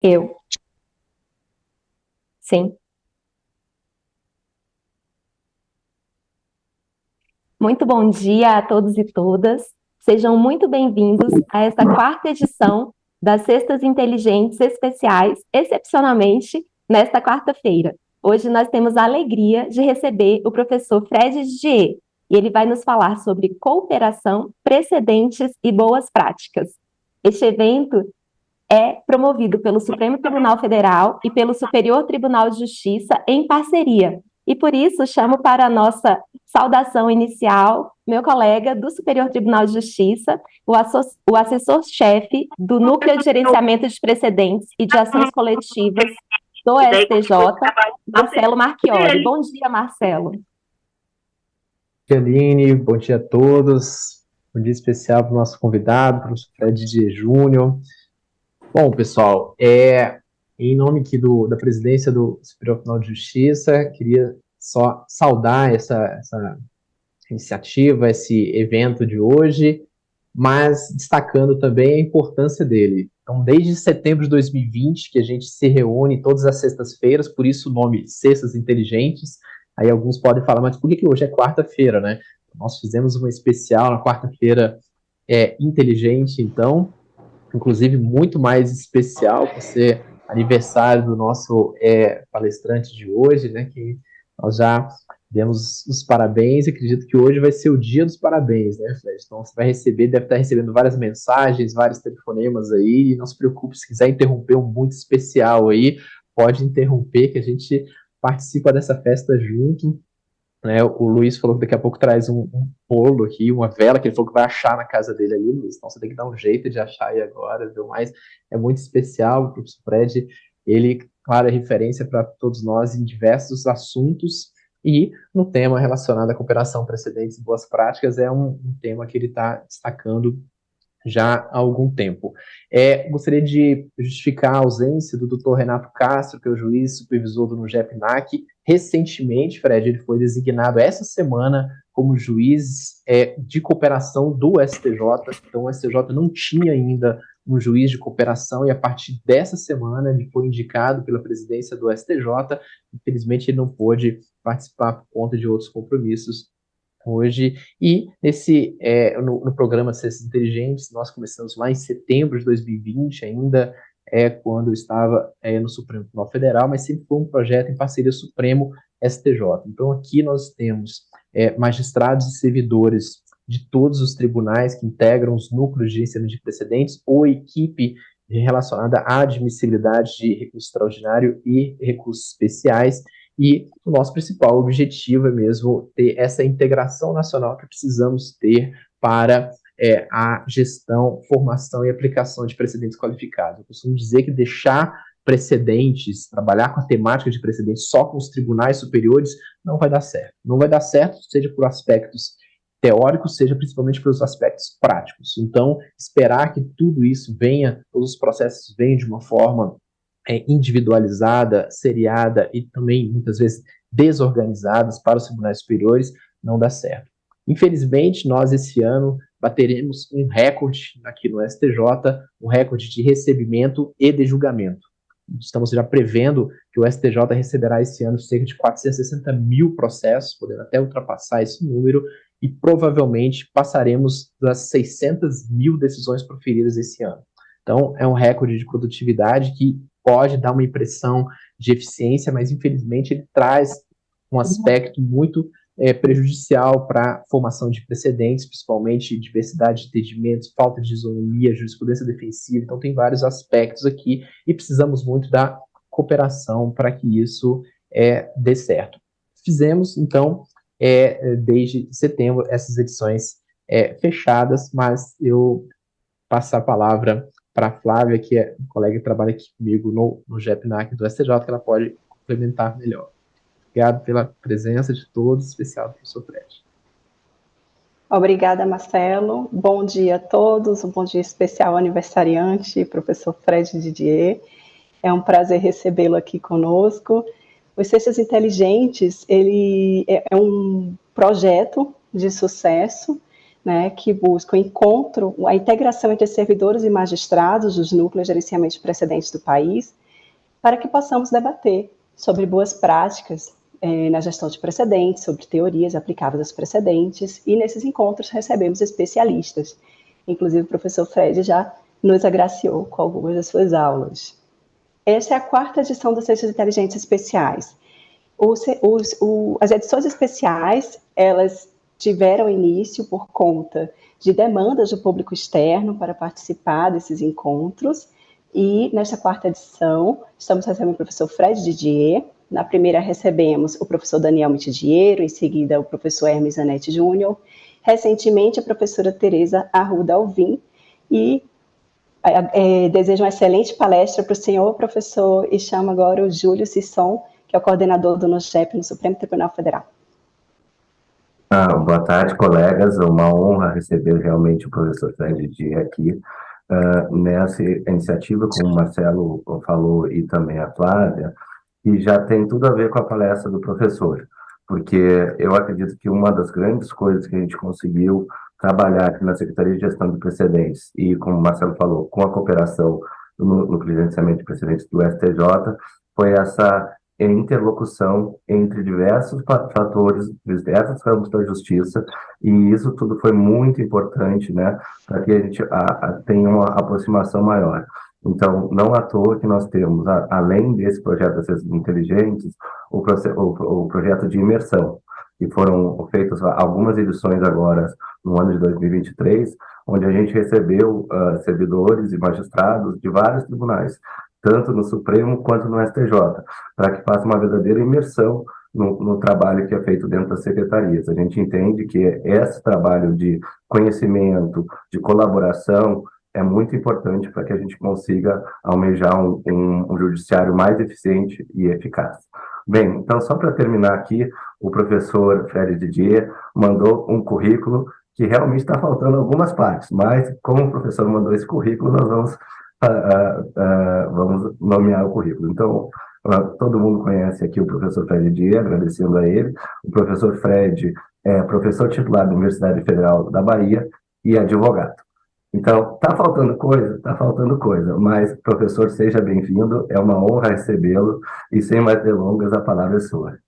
Eu, sim. Muito bom dia a todos e todas. Sejam muito bem-vindos a esta quarta edição das Cestas Inteligentes Especiais, excepcionalmente nesta quarta-feira. Hoje nós temos a alegria de receber o professor Fred Didier, e ele vai nos falar sobre cooperação, precedentes e boas práticas. Este evento é promovido pelo Supremo Tribunal Federal e pelo Superior Tribunal de Justiça em parceria. E por isso chamo para a nossa saudação inicial meu colega do Superior Tribunal de Justiça, o assessor-chefe do Núcleo de Gerenciamento de Precedentes e de Ações Coletivas do STJ, Marcelo Marchiori. Bom dia, Marcelo. Bom dia, Aline, bom dia a todos. Um dia especial para o nosso convidado, para o Fred Didier Júnior. Bom, pessoal, em nome aqui da presidência do Superior Tribunal de Justiça, queria só saudar essa iniciativa, esse evento de hoje, mas destacando também a importância dele. Então, desde setembro de 2020, que a gente se reúne todas as sextas-feiras, por isso o nome Cestas Inteligentes. Aí alguns podem falar, mas por que hoje é quarta-feira, né? Nós fizemos uma especial na quarta-feira inteligente, então, inclusive muito mais especial por ser aniversário do nosso palestrante de hoje, né? Que nós já demos os parabéns e acredito que hoje vai ser o dia dos parabéns, né, Fred? Então você vai receber, deve estar recebendo várias mensagens, vários telefonemas aí, e não se preocupe, se quiser interromper um muito especial aí, pode interromper que a gente participa dessa festa junto, né? O Luiz falou que daqui a pouco traz um bolo aqui, uma vela, que ele falou que vai achar na casa dele ali, Luiz. Então você tem que dar um jeito de achar aí agora, viu? Mas é muito especial, o professor Fred, ele, claro, é referência para todos nós em diversos assuntos, e no tema relacionado à cooperação, precedentes e boas práticas, é um tema que ele está destacando já há algum tempo. Gostaria de justificar a ausência do Dr. Renato Castro, que é o juiz supervisor do NUGEP-NAC. Recentemente, Fred, ele foi designado essa semana como juiz de cooperação do STJ. Então, o STJ não tinha ainda um juiz de cooperação, e a partir dessa semana ele foi indicado pela presidência do STJ. Infelizmente, ele não pôde participar por conta de outros compromissos hoje. E no programa Cestas Inteligentes, nós começamos lá em setembro de 2020, ainda quando eu estava no Supremo Tribunal Federal, mas sempre foi um projeto em parceria Supremo STJ. Então aqui nós temos magistrados e servidores de todos os tribunais que integram os núcleos de gerenciamento de precedentes ou equipe relacionada à admissibilidade de recurso extraordinário e recursos especiais. E o nosso principal objetivo é mesmo ter essa integração nacional que precisamos ter para a gestão, formação e aplicação de precedentes qualificados. Eu costumo dizer que deixar precedentes, trabalhar com a temática de precedentes só com os tribunais superiores, não vai dar certo. Não vai dar certo, seja por aspectos teóricos, seja principalmente pelos aspectos práticos. Então, esperar que tudo isso venha, todos os processos venham de uma forma individualizada, seriada e também, muitas vezes, desorganizadas para os tribunais superiores, não dá certo. Infelizmente, nós, esse ano, bateremos um recorde aqui no STJ, um recorde de recebimento e de julgamento. Estamos já prevendo que o STJ receberá esse ano cerca de 460 mil processos, podendo até ultrapassar esse número, e provavelmente passaremos das 600 mil decisões proferidas esse ano. Então, é um recorde de produtividade que pode dar uma impressão de eficiência, mas infelizmente ele traz um aspecto muito prejudicial para a formação de precedentes, principalmente diversidade de entendimentos, falta de isonomia, jurisprudência defensiva. Então tem vários aspectos aqui e precisamos muito da cooperação para que isso dê certo. Fizemos, então, desde setembro, essas edições fechadas, mas eu passo a palavra para a Flávia, que é um colega que trabalha aqui comigo no GEPNAC do STJ, que ela pode complementar melhor. Obrigado pela presença de todos, em especial do professor Fred. Obrigada, Marcelo. Bom dia a todos, um bom dia especial ao aniversariante, professor Fred Didier. É um prazer recebê-lo aqui conosco. Os Cestas Inteligentes, ele é um projeto de sucesso né, que busca o encontro, a integração entre servidores e magistrados dos núcleos de gerenciamento de precedentes do país, para que possamos debater sobre boas práticas na gestão de precedentes, sobre teorias aplicáveis aos precedentes, e nesses encontros recebemos especialistas. Inclusive, o professor Fred já nos agraciou com algumas das suas aulas. Esta é a 4ª edição das Cestas Inteligentes Especiais. As edições especiais, elas tiveram início por conta de demandas do público externo para participar desses encontros, e nesta 4ª edição, estamos recebendo o professor Fred Didier. Na primeira recebemos o professor Daniel Mitidiero, em seguida o professor Hermes Zanetti Júnior, recentemente a professora Tereza Arruda Alvim, e desejo uma excelente palestra para o senhor professor, e chamo agora o Júlio Sisson, que é o coordenador do NOGEP no Supremo Tribunal Federal. Boa tarde, colegas. É uma honra receber realmente o professor Fred Didier aqui nessa iniciativa, como o Marcelo falou e também a Flávia, e já tem tudo a ver com a palestra do professor, porque eu acredito que uma das grandes coisas que a gente conseguiu trabalhar aqui na Secretaria de Gestão de Precedentes, e como o Marcelo falou, com a cooperação no gerenciamento de precedentes do STJ, foi essa interlocução entre diversos fatores, diversos campos da justiça, e isso tudo foi muito importante, né, para que a gente tenha uma aproximação maior. Então, não à toa que nós temos, além desse projeto das Cestas Inteligentes, o projeto de imersão, que foram feitas algumas edições agora no ano de 2023, onde a gente recebeu servidores e magistrados de vários tribunais, tanto no Supremo quanto no STJ, para que faça uma verdadeira imersão no trabalho que é feito dentro das secretarias. A gente entende que esse trabalho de conhecimento, de colaboração, é muito importante para que a gente consiga almejar um judiciário mais eficiente e eficaz. Bem, então, só para terminar aqui, o professor Fred Didier mandou um currículo que realmente está faltando algumas partes, mas como o professor mandou esse currículo, nós vamos nomear o currículo. Então, todo mundo conhece aqui o professor Fred Didier, agradecendo a ele. O professor Fred é professor titular da Universidade Federal da Bahia e advogado. Então, está faltando coisa, mas, professor, seja bem-vindo, é uma honra recebê-lo, e sem mais delongas, a palavra é sua.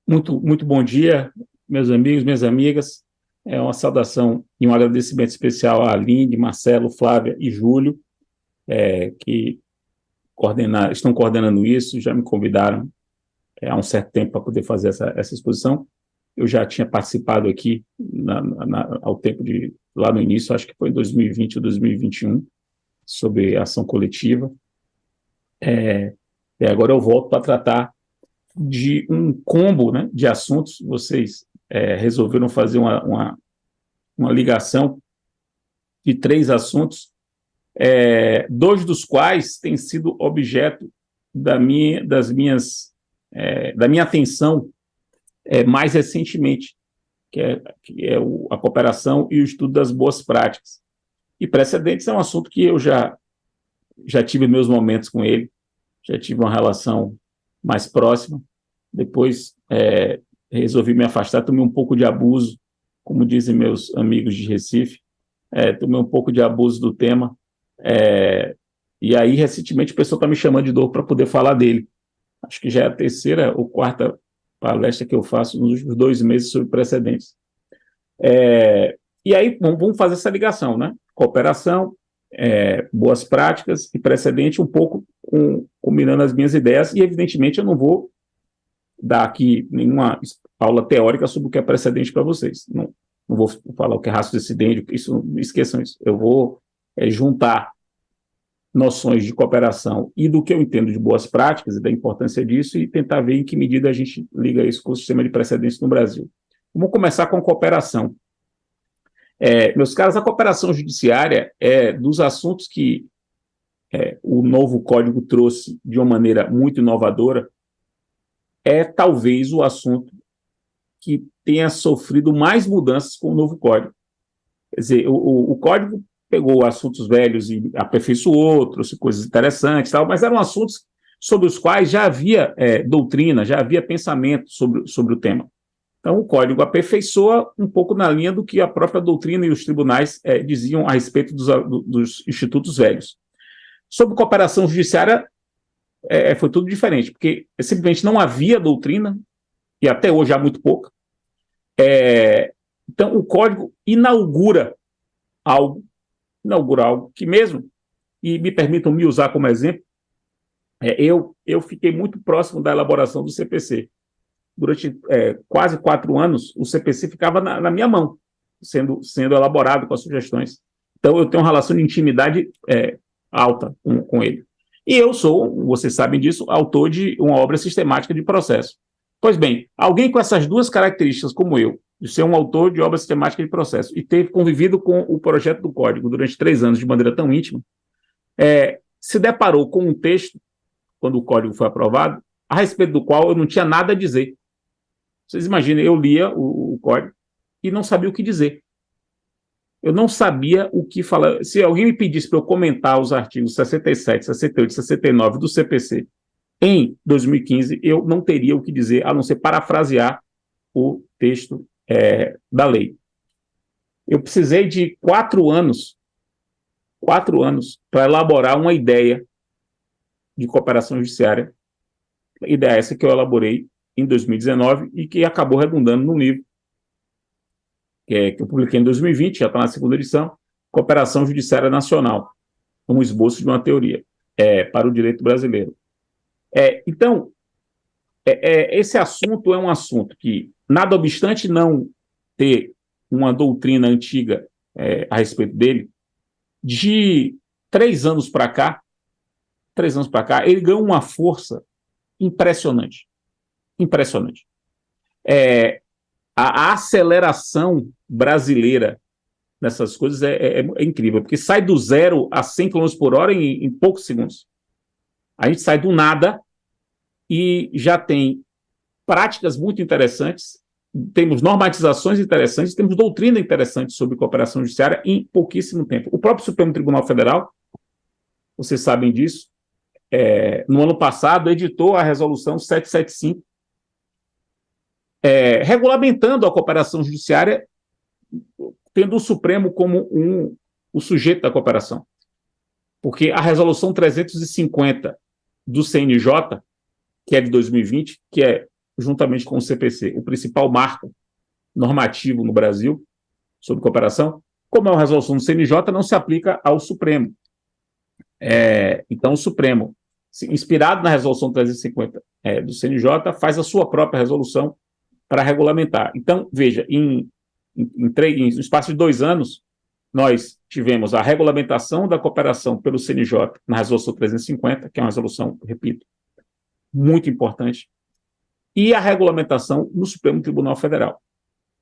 Muito bom dia, meus amigos, minhas amigas. É uma saudação e um agradecimento especial a Aline, Marcelo, Flávia e Júlio, que estão coordenando isso, já me convidaram há um certo tempo para poder fazer essa exposição. Eu já tinha participado aqui ao tempo lá no início, acho que foi em 2020 ou 2021, sobre ação coletiva. E agora eu volto para tratar de um combo, né, de assuntos. Vocês resolveram fazer uma ligação de 3 assuntos, 2 dos quais têm sido objeto da minha atenção mais recentemente, que é a cooperação e o estudo das boas práticas. E precedentes é um assunto que eu já tive meus momentos com ele, já tive uma relação mais próxima. Depois resolvi me afastar, tomei um pouco de abuso, como dizem meus amigos de Recife, tomei um pouco de abuso do tema, e aí recentemente o pessoal está me chamando de novo para poder falar dele. Acho que já é a 3ª ou 4ª palestra que eu faço nos últimos 2 meses sobre precedentes. E aí vamos fazer essa ligação, né? Cooperação, boas práticas e precedente, um pouco combinando as minhas ideias, e evidentemente eu não vou dar aqui nenhuma aula teórica sobre o que é precedente para vocês. Não vou falar o que é raciocinio, isso, esqueçam isso. Eu vou juntar noções de cooperação e do que eu entendo de boas práticas e da importância disso, e tentar ver em que medida a gente liga isso com o sistema de precedentes no Brasil. Vamos começar com cooperação. Meus caros, a cooperação judiciária é dos assuntos que o novo Código trouxe de uma maneira muito inovadora, talvez o assunto que tenha sofrido mais mudanças com o novo Código. Quer dizer, o Código pegou assuntos velhos e aperfeiçoou, trouxe coisas interessantes, mas eram assuntos sobre os quais já havia doutrina, já havia pensamento sobre o tema. Então, o Código aperfeiçoa um pouco na linha do que a própria doutrina e os tribunais diziam a respeito dos institutos velhos. Sobre cooperação judiciária, foi tudo diferente, porque simplesmente não havia doutrina, e até hoje há muito pouca. Então, o Código inaugura algo que mesmo, e me permitam me usar como exemplo, eu fiquei muito próximo da elaboração do CPC. Durante quase 4 anos, o CPC ficava na minha mão, sendo elaborado com as sugestões. Então, eu tenho uma relação de intimidade alta com ele. E eu sou, vocês sabem disso, autor de uma obra sistemática de processo. Pois bem, alguém com essas duas características, como eu, de ser um autor de obra sistemática de processo e ter convivido com o projeto do Código durante 3 anos de maneira tão íntima, se deparou com um texto, quando o Código foi aprovado, a respeito do qual eu não tinha nada a dizer. Vocês imaginem, eu lia o Código e não sabia o que dizer. Eu não sabia o que falar. Se alguém me pedisse para eu comentar os artigos 67, 68, 69 do CPC em 2015, eu não teria o que dizer, a não ser parafrasear o texto da lei. Eu precisei de 4 anos para elaborar uma ideia de cooperação judiciária, ideia essa que eu elaborei em 2019 e que acabou redundando num livro que eu publiquei em 2020, já está na 2ª edição, Cooperação Judiciária Nacional, um esboço de uma teoria para o direito brasileiro. Então, esse assunto é um assunto que, nada obstante não ter uma doutrina antiga a respeito dele, de 3 anos para cá, ele ganhou uma força impressionante. Impressionante. A aceleração brasileira nessas coisas é incrível, porque sai do 0 a 100 km por hora em poucos segundos. A gente sai do nada e já tem práticas muito interessantes, temos normatizações interessantes, temos doutrina interessante sobre cooperação judiciária em pouquíssimo tempo. O próprio Supremo Tribunal Federal, vocês sabem disso, no ano passado editou a resolução 775, regulamentando a cooperação judiciária, tendo o Supremo como o sujeito da cooperação. Porque a resolução 350 do CNJ, que é de 2020, que é, juntamente com o CPC, o principal marco normativo no Brasil sobre cooperação, como é uma resolução do CNJ, não se aplica ao Supremo. Então, o Supremo, inspirado na resolução 350 do CNJ, faz a sua própria resolução para regulamentar. Então, veja, no espaço de 2 anos, nós tivemos a regulamentação da cooperação pelo CNJ na resolução 350, que é uma resolução, repito, muito importante, e a regulamentação no Supremo Tribunal Federal.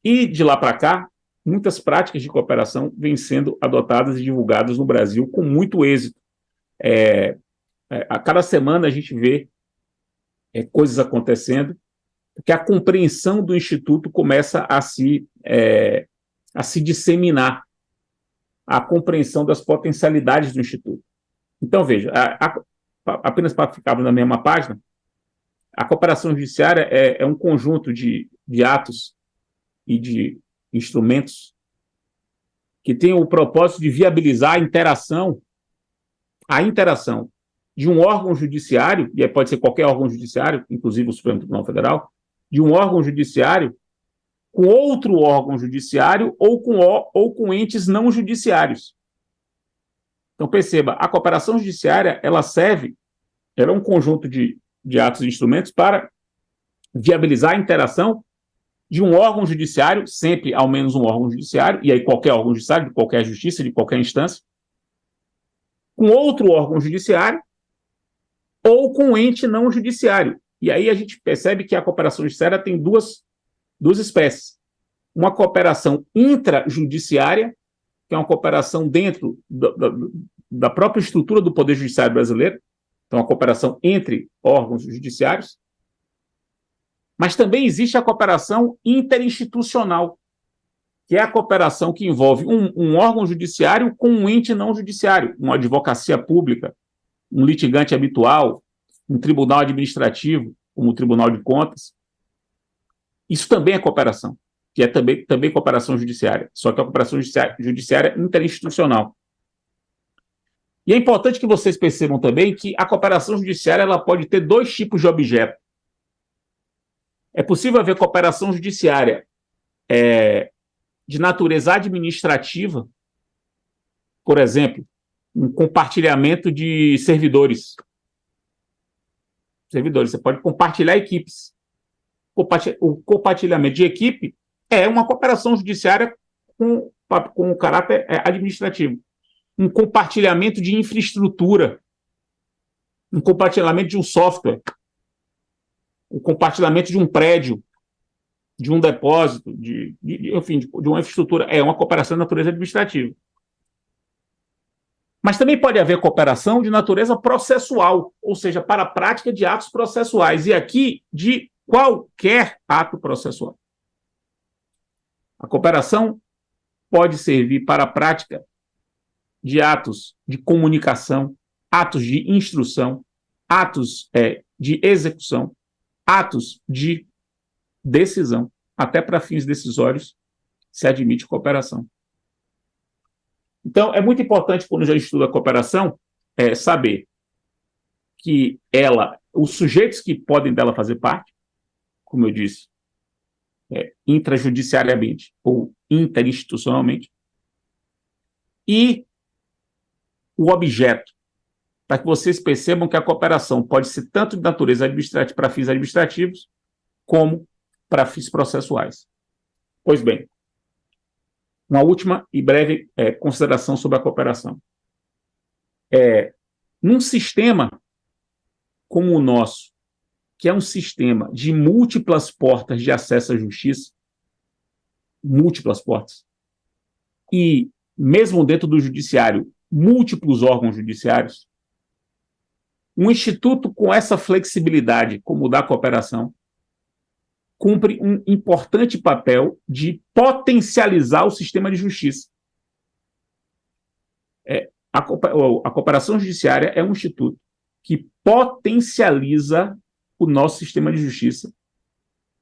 E, de lá para cá, muitas práticas de cooperação vêm sendo adotadas e divulgadas no Brasil com muito êxito. A cada semana a gente vê coisas acontecendo, porque a compreensão do Instituto começa a se disseminar, a compreensão das potencialidades do Instituto. Então, veja, apenas para ficarmos na mesma página, a cooperação judiciária é um conjunto de atos e de instrumentos que tem o propósito de viabilizar a interação de um órgão judiciário, e pode ser qualquer órgão judiciário, inclusive o Supremo Tribunal Federal, de um órgão judiciário com outro órgão judiciário ou com entes não judiciários. Então, perceba, a cooperação judiciária, ela é um conjunto de atos e instrumentos para viabilizar a interação de um órgão judiciário, sempre ao menos um órgão judiciário, e aí qualquer órgão judiciário, de qualquer justiça, de qualquer instância, com outro órgão judiciário ou com ente não judiciário. E aí a gente percebe que a cooperação judiciária tem duas espécies. Uma cooperação intrajudiciária, que é uma cooperação dentro da própria estrutura do Poder Judiciário brasileiro, então a cooperação entre órgãos judiciários, mas também existe a cooperação interinstitucional, que é a cooperação que envolve um órgão judiciário com um ente não judiciário, uma advocacia pública, um litigante habitual, um tribunal administrativo, como o Tribunal de Contas. Isso também é cooperação, que é também cooperação judiciária, só que é a cooperação judiciária interinstitucional. E é importante que vocês percebam também que a cooperação judiciária ela pode ter dois tipos de objeto. É possível haver cooperação judiciária de natureza administrativa, por exemplo, um compartilhamento de servidores. Você pode compartilhar equipes. O compartilhamento de equipe é uma cooperação judiciária com caráter administrativo. Um compartilhamento de infraestrutura, um compartilhamento de um software, um compartilhamento de um prédio, de um depósito, enfim, de uma infraestrutura. É uma cooperação de natureza administrativa. Mas também pode haver cooperação de natureza processual, ou seja, para a prática de atos processuais, e aqui de qualquer ato processual. A cooperação pode servir para a prática de atos de comunicação, atos de instrução, atos de execução, atos de decisão. Até para fins decisórios se admite cooperação. Então, é muito importante, quando já estuda a cooperação, saber que os sujeitos que podem dela fazer parte, como eu disse, intrajudiciariamente ou interinstitucionalmente, e o objeto, para que vocês percebam que a cooperação pode ser tanto de natureza administrativa para fins administrativos, como para fins processuais. Pois bem, uma última e breve consideração sobre a cooperação. Num sistema como o nosso, que é um sistema de múltiplas portas de acesso à justiça, múltiplas portas, e mesmo dentro do judiciário, múltiplos órgãos judiciários, um instituto com essa flexibilidade, como o da cooperação, cumpre um importante papel de potencializar o sistema de justiça. A cooperação judiciária é um instituto que potencializa o nosso sistema de justiça,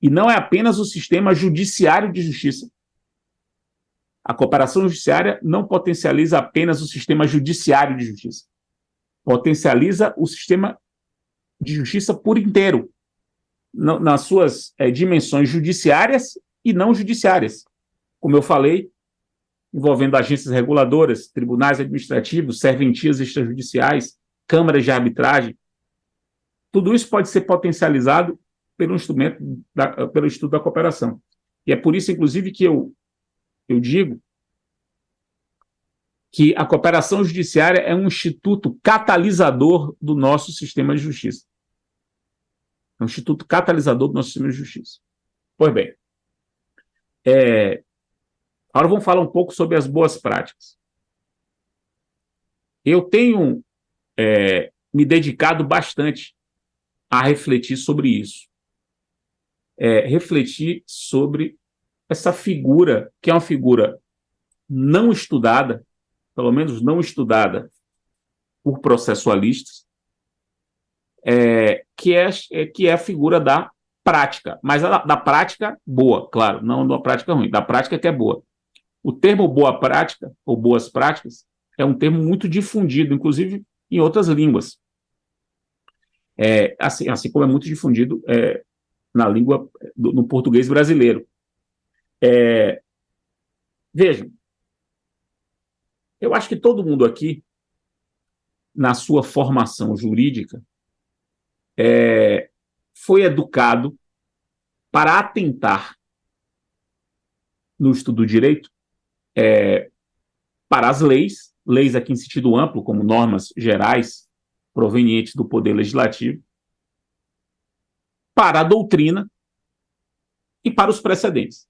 e não é apenas o sistema judiciário de justiça. A cooperação judiciária não potencializa apenas o sistema judiciário de justiça. Potencializa o sistema de justiça por inteiro, nas suas dimensões judiciárias e não judiciárias. Como eu falei, envolvendo agências reguladoras, tribunais administrativos, serventias extrajudiciais, câmaras de arbitragem. Tudo isso pode ser potencializado pelo estudo da cooperação. E é por isso, inclusive, que eu digo que a cooperação judiciária é um instituto catalisador do nosso sistema de justiça. É um instituto catalisador do nosso sistema de justiça. Pois bem, agora vamos falar um pouco sobre as boas práticas. Eu tenho me dedicado bastante a refletir sobre isso. Refletir sobre essa figura, que é uma figura não estudada, pelo menos não estudada por processualistas, que é a figura da prática, mas da prática boa, claro, não da prática ruim, da prática que é boa. O termo boa prática, ou boas práticas, é um termo muito difundido, inclusive em outras línguas. Assim como é muito difundido na língua, no português brasileiro. Vejam, eu acho que todo mundo aqui, na sua formação jurídica, foi educado para atentar no estudo do direito para as leis aqui em sentido amplo, como normas gerais provenientes do Poder Legislativo, para a doutrina e para os precedentes.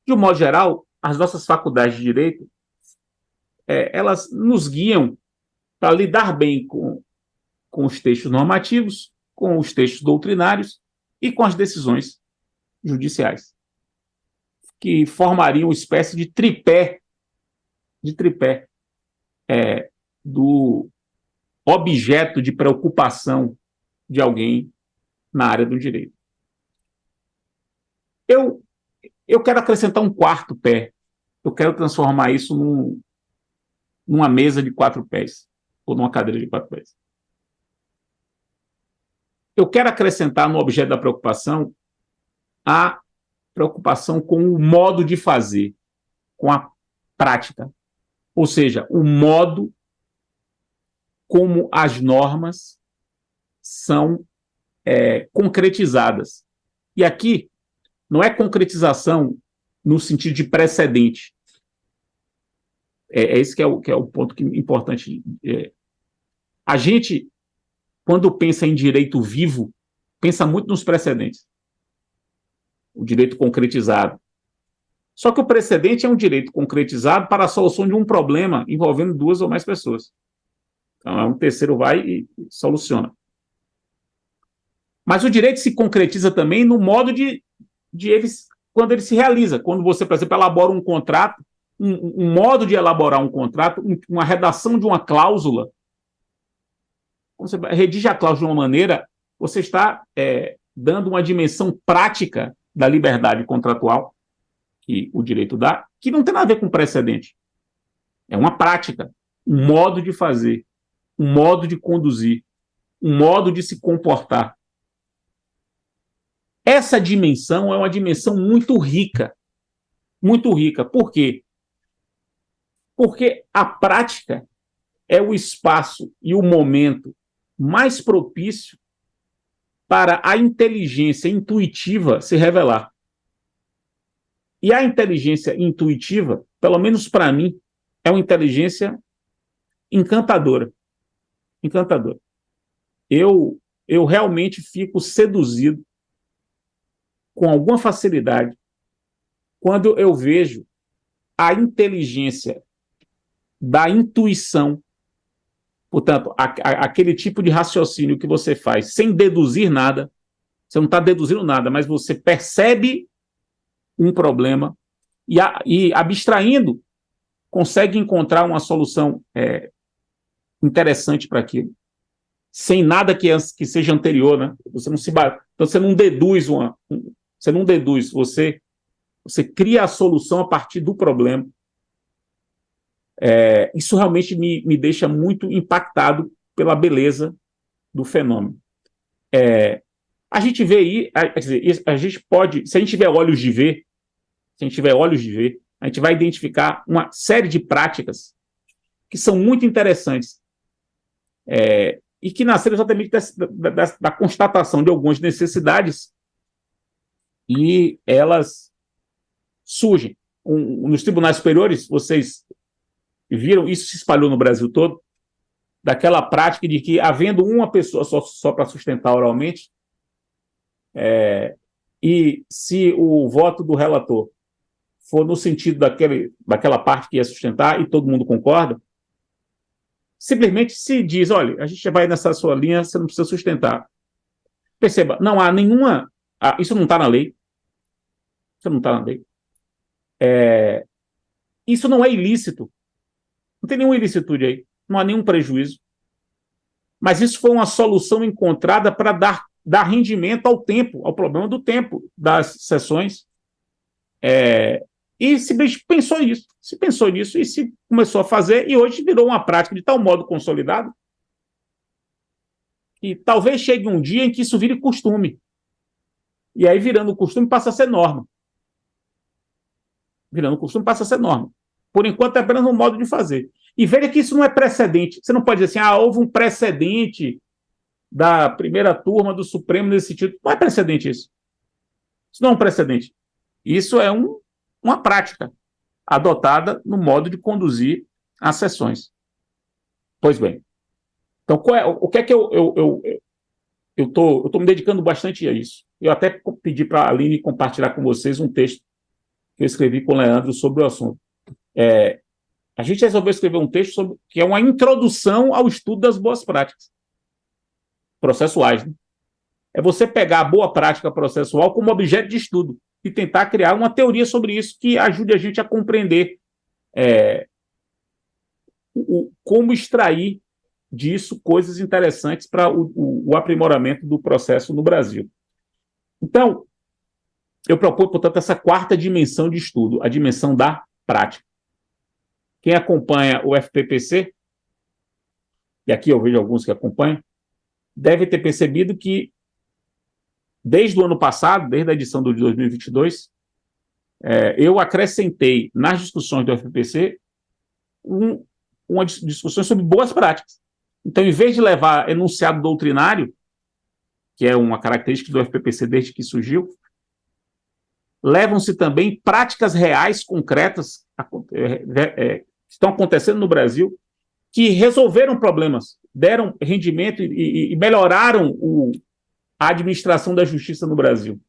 De um modo geral, as nossas faculdades de direito, elas nos guiam para lidar bem com os textos normativos, com os textos doutrinários e com as decisões judiciais, que formariam uma espécie de tripé do objeto de preocupação de alguém na área do direito. Eu quero acrescentar um quarto pé. Eu quero transformar isso numa mesa de 4 pés, ou numa cadeira de 4 pés. Eu quero acrescentar no objeto da preocupação a preocupação com o modo de fazer, com a prática. Ou seja, o modo como as normas são concretizadas. E aqui não é concretização no sentido de precedente. Esse que é o ponto importante. A gente, quando pensa em direito vivo, pensa muito nos precedentes. O direito concretizado. Só que o precedente é um direito concretizado para a solução de um problema envolvendo 2 ou mais pessoas. Então, um terceiro vai e soluciona. Mas o direito se concretiza também no modo de quando ele se realiza. Quando você, por exemplo, elabora um contrato, um modo de elaborar um contrato, uma redação de uma cláusula. Quando você redige a cláusula de uma maneira, você está dando uma dimensão prática da liberdade contratual que o direito dá, que não tem nada a ver com precedente. É uma prática, um modo de fazer, um modo de conduzir, um modo de se comportar. Essa dimensão é uma dimensão muito rica. Muito rica. Por quê? Porque a prática é o espaço e o momento mais propício para a inteligência intuitiva se revelar. E a inteligência intuitiva, pelo menos para mim, é uma inteligência encantadora. Encantadora. Eu realmente fico seduzido com alguma facilidade quando eu vejo a inteligência da intuição, portanto, aquele tipo de raciocínio que você faz sem deduzir nada, você não está deduzindo nada, mas você percebe um problema e abstraindo, consegue encontrar uma solução interessante para aquilo, sem nada que seja anterior, né? Você não se então você não deduz você cria a solução a partir do problema. Isso realmente me deixa muito impactado pela beleza do fenômeno. A gente vê aí, quer dizer, a gente pode, se a gente tiver olhos de ver, a gente vai identificar uma série de práticas que são muito interessantes e que nasceram exatamente da constatação de algumas necessidades e elas surgem. Nos tribunais superiores, vocês viram, isso se espalhou no Brasil todo, daquela prática de que, havendo uma pessoa só para sustentar oralmente, e se o voto do relator for no sentido daquela parte que ia sustentar e todo mundo concorda, simplesmente se diz, olha, a gente vai nessa sua linha, você não precisa sustentar. Perceba, não há nenhuma... isso não está na lei. Isso não está na lei. Isso não é ilícito. Não tem nenhuma ilicitude aí. Não há nenhum prejuízo. Mas isso foi uma solução encontrada para dar rendimento ao tempo, ao problema do tempo das sessões. E se pensou nisso e se começou a fazer, e hoje virou uma prática de tal modo consolidado que talvez chegue um dia em que isso vire costume. E aí, virando costume, passa a ser norma. Por enquanto, é apenas um modo de fazer. E veja que isso não é precedente. Você não pode dizer assim, houve um precedente da primeira turma do Supremo nesse sentido. Não é precedente isso. Isso não é um precedente. Isso é uma prática adotada no modo de conduzir as sessões. Pois bem. Então, o que é que eu estou me dedicando bastante a isso? Eu até pedi para a Aline compartilhar com vocês um texto que eu escrevi com o Leandro sobre o assunto. A gente resolveu escrever um texto que é uma introdução ao estudo das boas práticas processuais. Né? É você pegar a boa prática processual como objeto de estudo e tentar criar uma teoria sobre isso que ajude a gente a compreender como extrair disso coisas interessantes para o aprimoramento do processo no Brasil. Então, eu proponho, portanto, essa quarta dimensão de estudo, a dimensão da prática. Quem acompanha o FPPC, e aqui eu vejo alguns que acompanham, deve ter percebido que, desde o ano passado, desde a edição de 2022, eu acrescentei nas discussões do FPPC uma discussão sobre boas práticas. Então, em vez de levar enunciado doutrinário, que é uma característica do FPPC desde que surgiu, levam-se também práticas reais, concretas, que estão acontecendo no Brasil, que resolveram problemas, deram rendimento e melhoraram a administração da justiça no Brasil.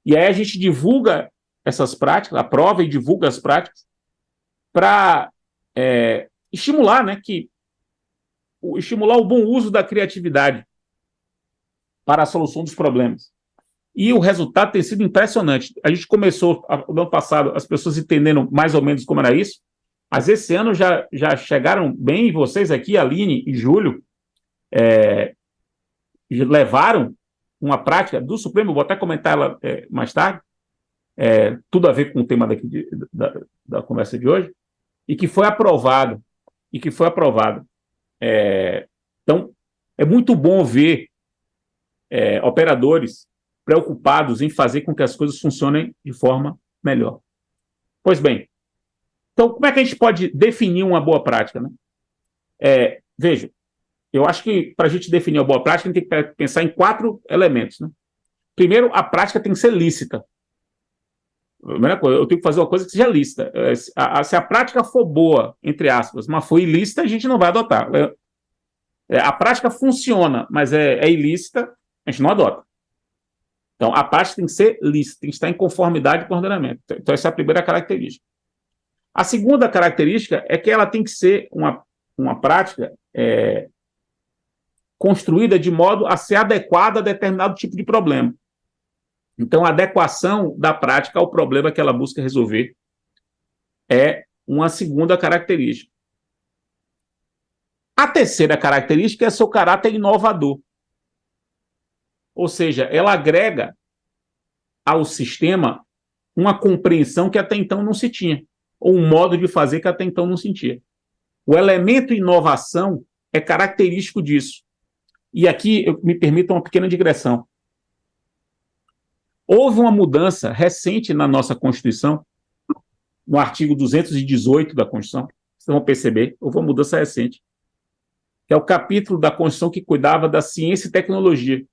E aí a gente divulga essas práticas, aprova e divulga as práticas, para estimular, né, estimular o bom uso da criatividade para a solução dos problemas. E o resultado tem sido impressionante. A gente começou, no ano passado, as pessoas entenderam mais ou menos como era isso, mas esse ano já chegaram bem, vocês aqui, Aline e Júlio, levaram uma prática do Supremo, vou até comentar ela mais tarde, tudo a ver com o tema da conversa de hoje, e que foi aprovado. Então, é muito bom ver operadores preocupados em fazer com que as coisas funcionem de forma melhor. Pois bem, então, como é que a gente pode definir uma boa prática, né? Veja, eu acho que para a gente definir uma boa prática, a gente tem que pensar em 4 elementos, né? Primeiro, a prática tem que ser lícita. Primeira coisa, eu tenho que fazer uma coisa que seja lícita. Se a prática for boa, entre aspas, mas for ilícita, a gente não vai adotar. A prática funciona, mas é ilícita, a gente não adota. Então, a prática tem que ser lícita, tem que estar em conformidade com o ordenamento. Então, essa é a primeira característica. A segunda característica é que ela tem que ser uma prática construída de modo a ser adequada a determinado tipo de problema. Então, a adequação da prática ao problema que ela busca resolver é uma segunda característica. A terceira característica é seu caráter inovador. Ou seja, ela agrega ao sistema uma compreensão que até então não se tinha, ou um modo de fazer que até então não se tinha. O elemento inovação é característico disso. E aqui, me permita uma pequena digressão. Houve uma mudança recente na nossa Constituição, no artigo 218 da Constituição, vocês vão perceber, houve uma mudança recente, que é o capítulo da Constituição que cuidava da ciência e tecnologia.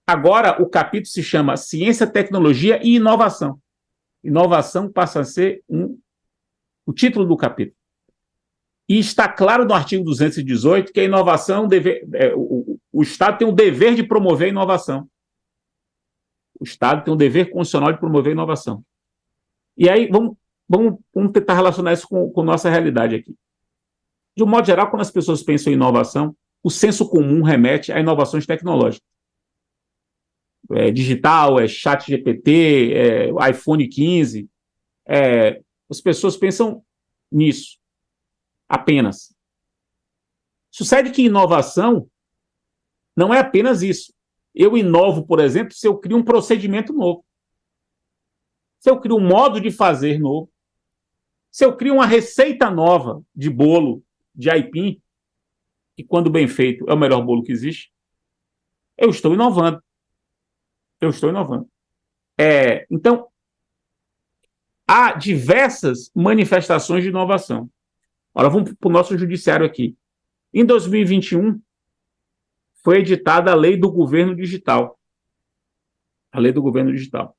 Agora, o capítulo se chama Ciência, Tecnologia e Inovação. Inovação passa a ser o título do capítulo. E está claro no artigo 218 que a inovação, o Estado tem o dever de promover a inovação. O Estado tem o dever constitucional de promover a inovação. E aí, vamos tentar relacionar isso com nossa realidade aqui. De um modo geral, quando as pessoas pensam em inovação, o senso comum remete a inovações tecnológicas. Digital, chat GPT, iPhone 15. As pessoas pensam nisso, apenas. Sucede que inovação não é apenas isso. Eu inovo, por exemplo, se eu crio um procedimento novo. Se eu crio um modo de fazer novo. Se eu crio uma receita nova de bolo, de aipim, que quando bem feito é o melhor bolo que existe, eu estou inovando. Então, há diversas manifestações de inovação. Agora vamos para o nosso judiciário aqui. Em 2021, foi editada a Lei do Governo Digital. A Lei do Governo Digital.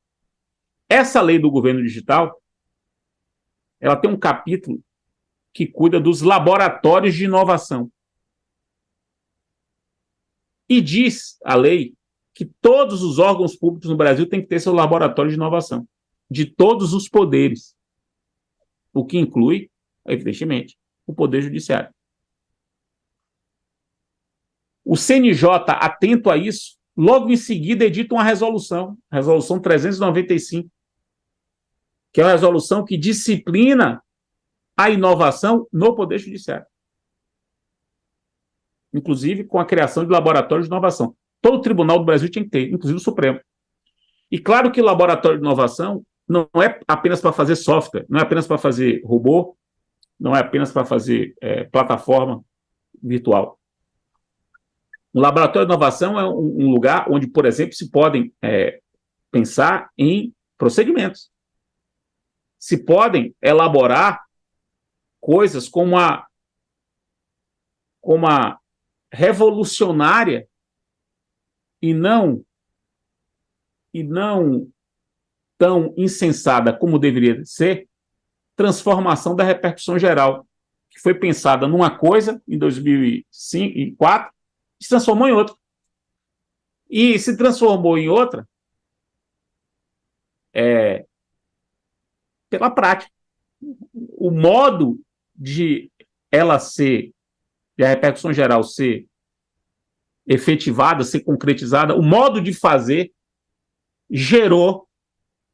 Essa Lei do Governo Digital, ela tem um capítulo que cuida dos laboratórios de inovação. E diz a lei que todos os órgãos públicos no Brasil têm que ter seu laboratório de inovação, de todos os poderes, o que inclui, evidentemente, o Poder Judiciário. O CNJ, atento a isso, logo em seguida edita uma resolução, Resolução 395, que é uma resolução que disciplina a inovação no Poder Judiciário. Inclusive com a criação de laboratórios de inovação. Todo tribunal do Brasil tinha que ter, inclusive o Supremo. E claro que o laboratório de inovação não é apenas para fazer software, não é apenas para fazer robô, não é apenas para fazer plataforma virtual. O laboratório de inovação é um lugar onde, por exemplo, se podem pensar em procedimentos. Se podem elaborar coisas como a revolucionária e não tão insensada como deveria ser, transformação da repercussão geral, que foi pensada numa coisa em 2004 e se transformou em outra. E se transformou em outra pela prática. O modo de ela ser, de a repercussão geral ser efetivada, ser concretizada, o modo de fazer gerou,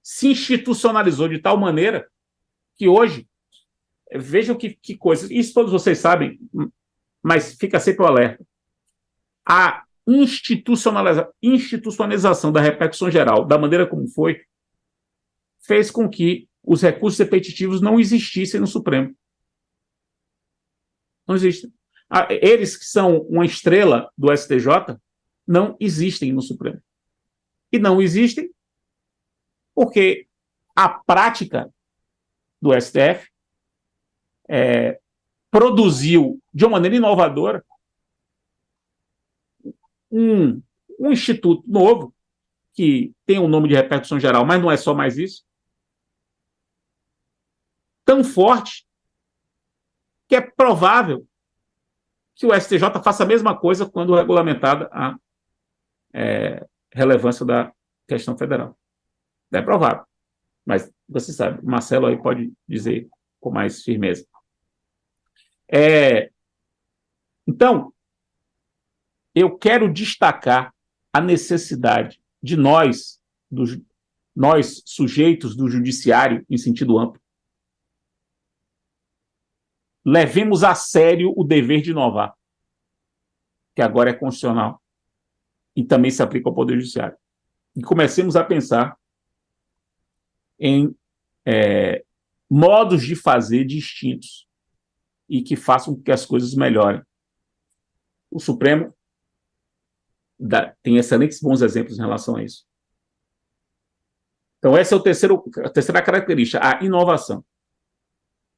se institucionalizou de tal maneira que hoje, vejam que coisa, isso todos vocês sabem, mas fica sempre o alerta. A institucionalização da repercussão geral, da maneira como foi, fez com que os recursos repetitivos não existissem no Supremo. Não existem. Eles que são uma estrela do STJ não existem no Supremo. E não existem porque a prática do STF produziu, de uma maneira inovadora, um instituto novo, que tem um nome de repercussão geral, mas não é só mais isso, tão forte que é provável que o STJ faça a mesma coisa quando regulamentada a relevância da questão federal. É provável. Mas você sabe, o Marcelo aí pode dizer com mais firmeza. Então, eu quero destacar a necessidade de nós sujeitos do judiciário, em sentido amplo, levemos a sério o dever de inovar, que agora é constitucional e também se aplica ao Poder Judiciário. E comecemos a pensar em modos de fazer distintos e que façam com que as coisas melhorem. O Supremo tem excelentes bons exemplos em relação a isso. Então, essa é a terceira característica, a inovação.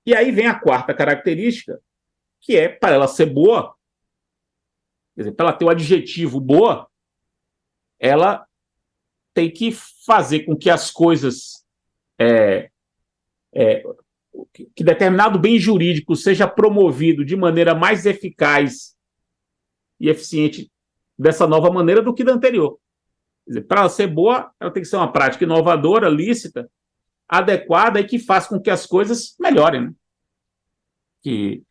E aí vem a quarta característica, que é, para ela ser boa, quer dizer, para ela ter o adjetivo boa, ela tem que fazer com que as coisas, que determinado bem jurídico seja promovido de maneira mais eficaz e eficiente dessa nova maneira do que da anterior. Quer dizer, para ela ser boa, ela tem que ser uma prática inovadora, lícita, adequada e que faça com que as coisas melhorem. Né? Que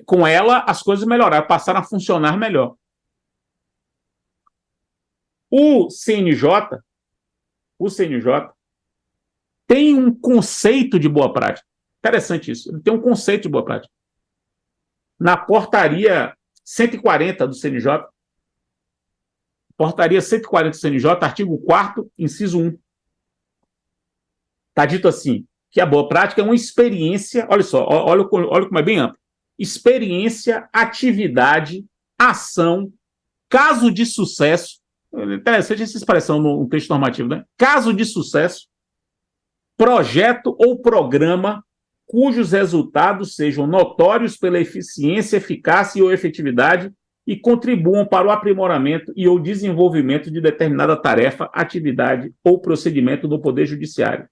com ela as coisas melhoraram, passaram a funcionar melhor. O CNJ tem um conceito de boa prática. Interessante isso. Ele tem um conceito de boa prática. Na portaria 140 do CNJ, portaria 140 do CNJ, artigo 4º, inciso 1. Está dito assim, que a boa prática é uma experiência, olha só, olha como é bem amplo. Experiência, atividade, ação, caso de sucesso. Interessante essa expressão no texto normativo, né? Caso de sucesso, projeto ou programa cujos resultados sejam notórios pela eficiência, eficácia ou efetividade e contribuam para o aprimoramento e ou desenvolvimento de determinada tarefa, atividade ou procedimento do Poder Judiciário.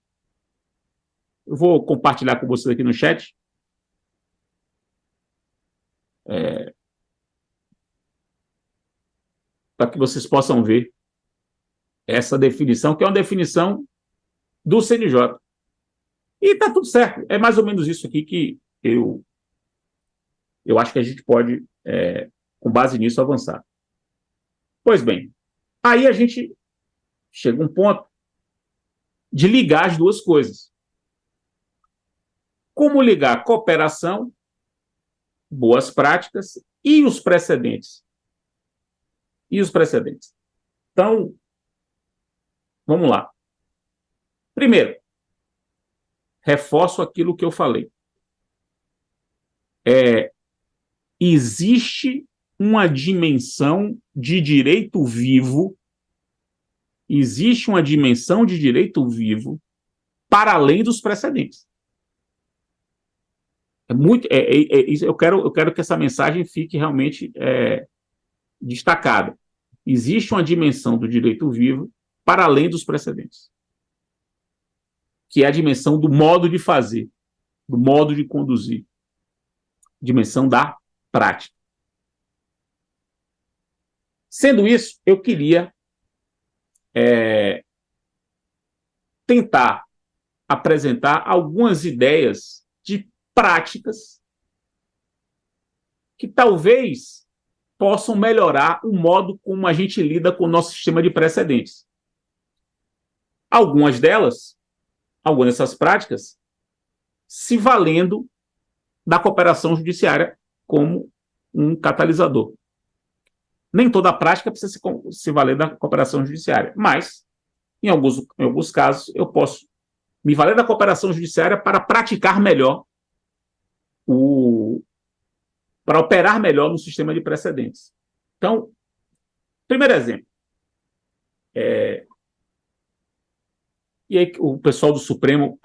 Eu vou compartilhar com vocês aqui no chat. Para que vocês possam ver essa definição, que é uma definição do CNJ. E está tudo certo. É mais ou menos isso aqui que eu acho que a gente pode, com base nisso, avançar. Pois bem, aí a gente chega a um ponto de ligar as duas coisas. Como ligar cooperação, boas práticas e os precedentes. Então, vamos lá. Primeiro, reforço aquilo que eu falei. Existe uma dimensão de direito vivo, para além dos precedentes. Eu quero que essa mensagem fique realmente destacada. Existe uma dimensão do direito vivo para além dos precedentes, que é a dimensão do modo de fazer, do modo de conduzir, dimensão da prática. Sendo isso, eu queria tentar apresentar algumas ideias de práticas que talvez possam melhorar o modo como a gente lida com o nosso sistema de precedentes. Algumas dessas práticas, se valendo da cooperação judiciária como um catalisador. Nem toda prática precisa se valer da cooperação judiciária, mas, em alguns casos, eu posso me valer da cooperação judiciária para praticar melhor, para operar melhor no sistema de precedentes. Então, primeiro exemplo. E aí o pessoal do Supremo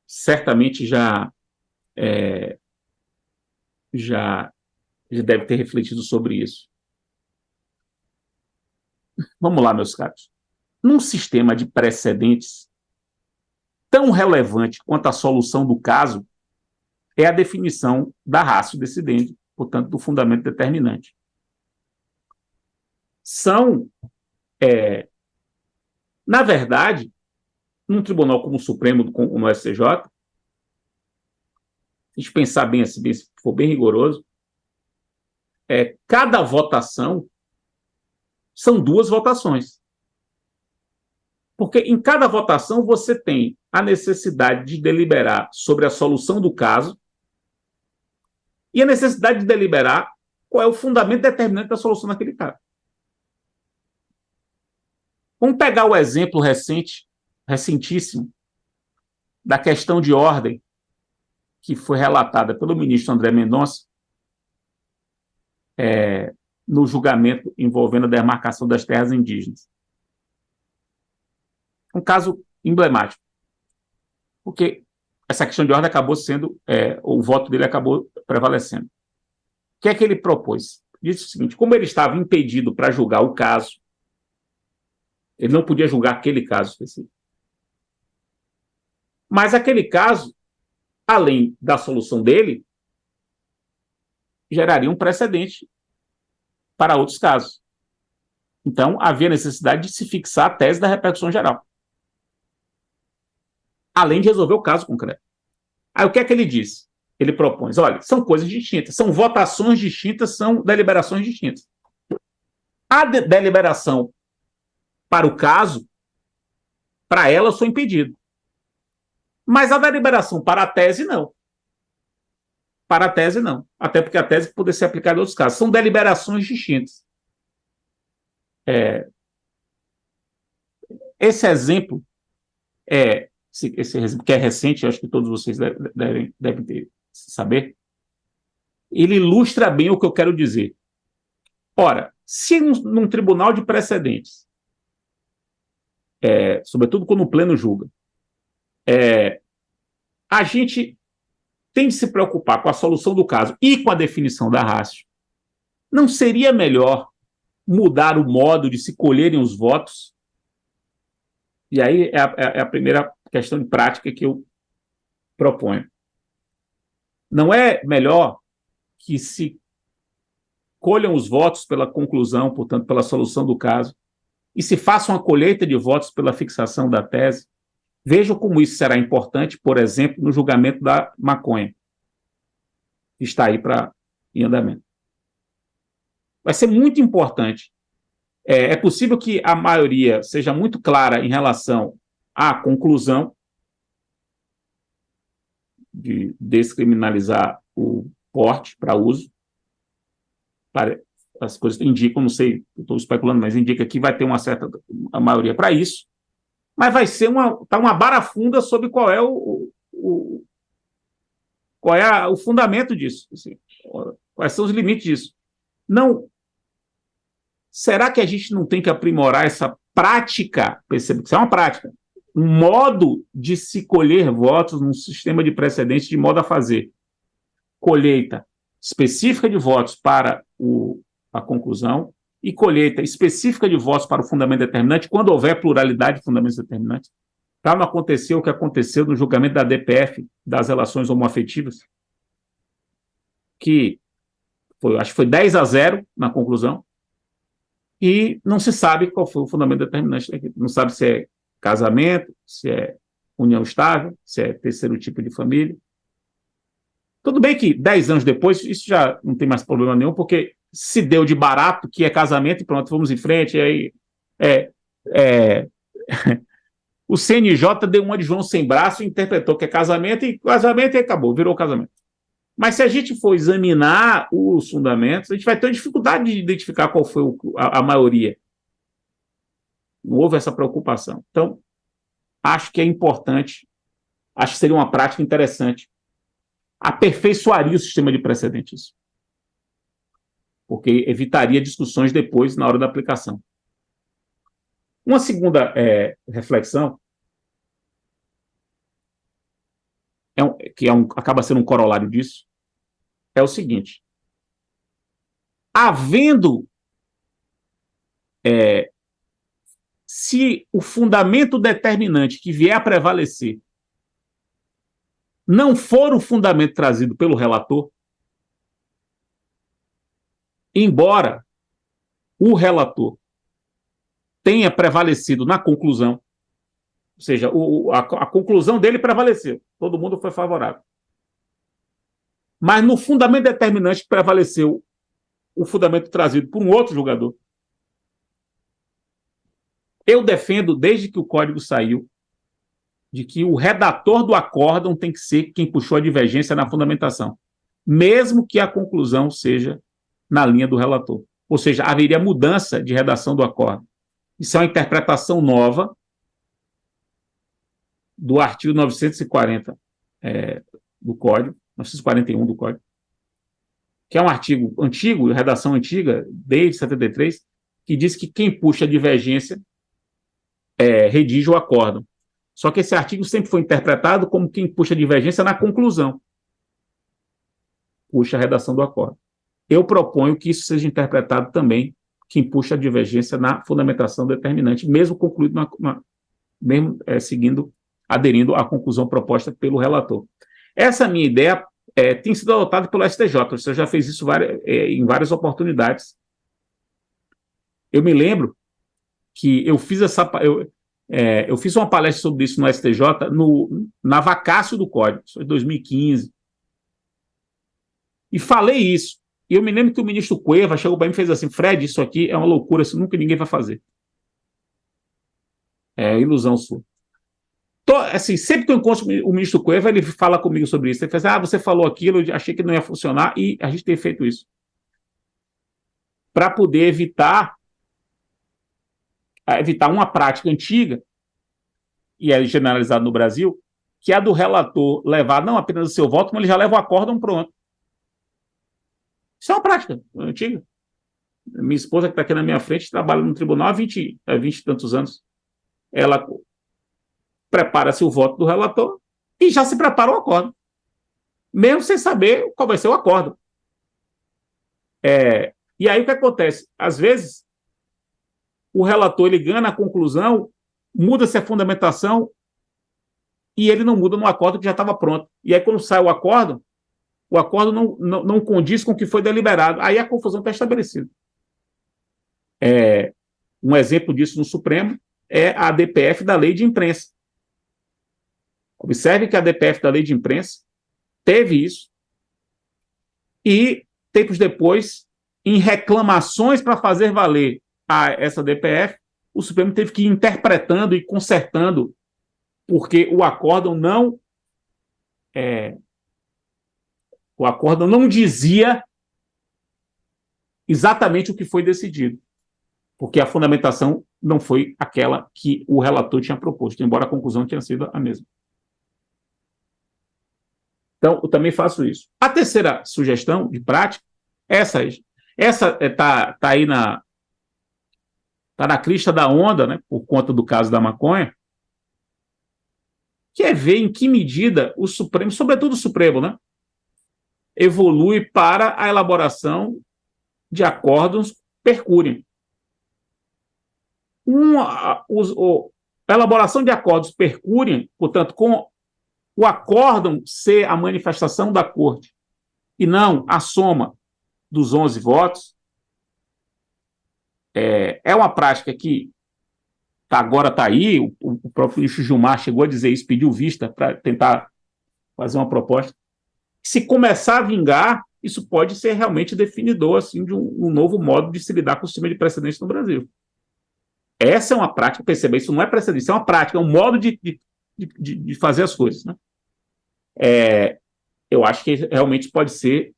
certamente já deve ter refletido sobre isso. Vamos lá, meus caros. Num sistema de precedentes tão relevante quanto a solução do caso é a definição da ratio decidendi, portanto, do fundamento determinante. Na verdade, num tribunal como o Supremo, como o STJ, se a gente pensar bem assim, se for bem rigoroso, cada votação são 2 votações. Porque em cada votação você tem a necessidade de deliberar sobre a solução do caso e a necessidade de deliberar qual é o fundamento determinante da solução daquele caso. Vamos pegar o exemplo recentíssimo, da questão de ordem que foi relatada pelo ministro André Mendonça no julgamento envolvendo a demarcação das terras indígenas. Um caso emblemático, porque essa questão de ordem acabou sendo, o voto dele acabou prevalecendo. O que é que ele propôs? Disse o seguinte: como ele estava impedido para julgar o caso, ele não podia julgar aquele caso específico. Mas aquele caso, além da solução dele, geraria um precedente para outros casos. Então, havia necessidade de se fixar a tese da repercussão geral, além de resolver o caso concreto. Aí o que é que ele diz? Ele propõe, olha, são coisas distintas, são votações distintas, são deliberações distintas. A deliberação para o caso, para ela eu sou impedido. Mas a deliberação para a tese, não. Para a tese, não. Até porque a tese pode ser aplicada em outros casos. São deliberações distintas. Esse exemplo, que é recente, acho que todos vocês devem saber, ele ilustra bem o que eu quero dizer. Ora, se num tribunal de precedentes, sobretudo quando o pleno julga, a gente tem de se preocupar com a solução do caso e com a definição da ratio, não seria melhor mudar o modo de se colherem os votos? E aí é a primeira questão de prática que eu proponho. Não é melhor que se colham os votos pela conclusão, portanto, pela solução do caso, e se faça uma colheita de votos pela fixação da tese? Vejam como isso será importante, por exemplo, no julgamento da maconha, que está aí em andamento. Vai ser muito importante. É possível que a maioria seja muito clara em relação à conclusão de descriminalizar o porte para uso. As coisas indicam, não sei, estou especulando, mas indica que vai ter uma certa maioria para isso. mas vai ser uma barafunda sobre qual é o fundamento disso, assim, quais são os limites disso. Não, será que a gente não tem que aprimorar essa prática? Percebe que isso é uma prática, um modo de se colher votos num sistema de precedentes, de modo a fazer colheita específica de votos para a conclusão e colheita específica de votos para o fundamento determinante, quando houver pluralidade de fundamentos determinantes, para não acontecer o que aconteceu no julgamento da DPF, das relações homoafetivas, que acho que foi 10-0 na conclusão, e não se sabe qual foi o fundamento determinante. Não sabe se é casamento, se é união estável, se é terceiro tipo de família. Tudo bem que 10 anos depois, isso já não tem mais problema nenhum, porque se deu de barato, que é casamento, e pronto, vamos em frente, e aí o CNJ deu uma de João sem braço, interpretou que é casamento, e acabou, virou casamento. Mas se a gente for examinar os fundamentos, a gente vai ter dificuldade de identificar qual foi a maioria. Não houve essa preocupação. Então, acho que é importante, acho que seria uma prática interessante. Aperfeiçoaria o sistema de precedentes, porque evitaria discussões depois, na hora da aplicação. Uma segunda reflexão, acaba sendo um corolário disso, é o seguinte: havendo, se o fundamento determinante que vier a prevalecer não for o fundamento trazido pelo relator, embora o relator tenha prevalecido na conclusão, ou seja, a conclusão dele prevaleceu, todo mundo foi favorável. Mas no fundamento determinante prevaleceu o fundamento trazido por um outro julgador. Eu defendo, desde que o código saiu, de que o redator do acórdão tem que ser quem puxou a divergência na fundamentação, mesmo que a conclusão seja na linha do relator. Ou seja, haveria mudança de redação do acórdão. Isso é uma interpretação nova do artigo 940 do Código, 941 do Código, que é um artigo antigo, redação antiga, desde 73, que diz que quem puxa a divergência redige o acórdão. Só que esse artigo sempre foi interpretado como quem puxa a divergência na conclusão. Puxa a redação do acórdão. Eu proponho que isso seja interpretado também quem puxa a divergência na fundamentação determinante, mesmo concluído, mesmo aderindo à conclusão proposta pelo relator. Essa minha ideia tem sido adotada pelo STJ. Você já fez isso em várias oportunidades. Eu me lembro que eu fiz eu fiz uma palestra sobre isso no STJ na vacácio do Código, isso foi em 2015. E falei isso. E eu me lembro que o ministro Cueva chegou para mim e fez assim: Fred, isso aqui é uma loucura, isso nunca ninguém vai fazer. É ilusão sua. Assim, sempre que eu encontro o ministro Cueva, ele fala comigo sobre isso. Ele fala assim: você falou aquilo, eu achei que não ia funcionar, e a gente tem feito isso. Para poder evitar uma prática antiga, e é generalizada no Brasil, que é a do relator levar não apenas o seu voto, mas ele já leva o acórdão pronto. Isso é uma prática antiga. Minha esposa, que está aqui na minha frente, trabalha no tribunal há 20 e tantos anos. Ela prepara-se o voto do relator e já se prepara o acórdão, mesmo sem saber qual vai ser o acórdão. E aí o que acontece? Às vezes, o relator ele ganha na conclusão, muda-se a fundamentação e ele não muda no acórdão que já estava pronto. E aí, quando sai o acórdão não condiz com o que foi deliberado. Aí a confusão está estabelecida. Um exemplo disso no Supremo é a DPF da Lei de Imprensa. Observe que a DPF da Lei de Imprensa teve isso e, tempos depois, em reclamações para fazer valer essa DPF, o Supremo teve que ir interpretando e consertando, porque o acórdão não dizia exatamente o que foi decidido, porque a fundamentação não foi aquela que o relator tinha proposto, embora a conclusão tenha sido a mesma. Então, eu também faço isso. A terceira sugestão de prática, essa está aí na crista da onda, né, por conta do caso da maconha, que é ver em que medida o Supremo, sobretudo o Supremo, né, evolui para a elaboração de acordos per curiam. A elaboração de acordos per curiam, portanto, com o acórdão ser a manifestação da Corte e não a soma dos 11 votos, é uma prática que agora está aí, o próprio ministro Gilmar chegou a dizer isso, pediu vista para tentar fazer uma proposta. Se começar a vingar, isso pode ser realmente definidor assim, de um novo modo de se lidar com o sistema de precedentes no Brasil. Essa é uma prática, perceba, isso não é precedente, isso é uma prática, é um modo de fazer as coisas. Né? Eu acho que realmente pode ser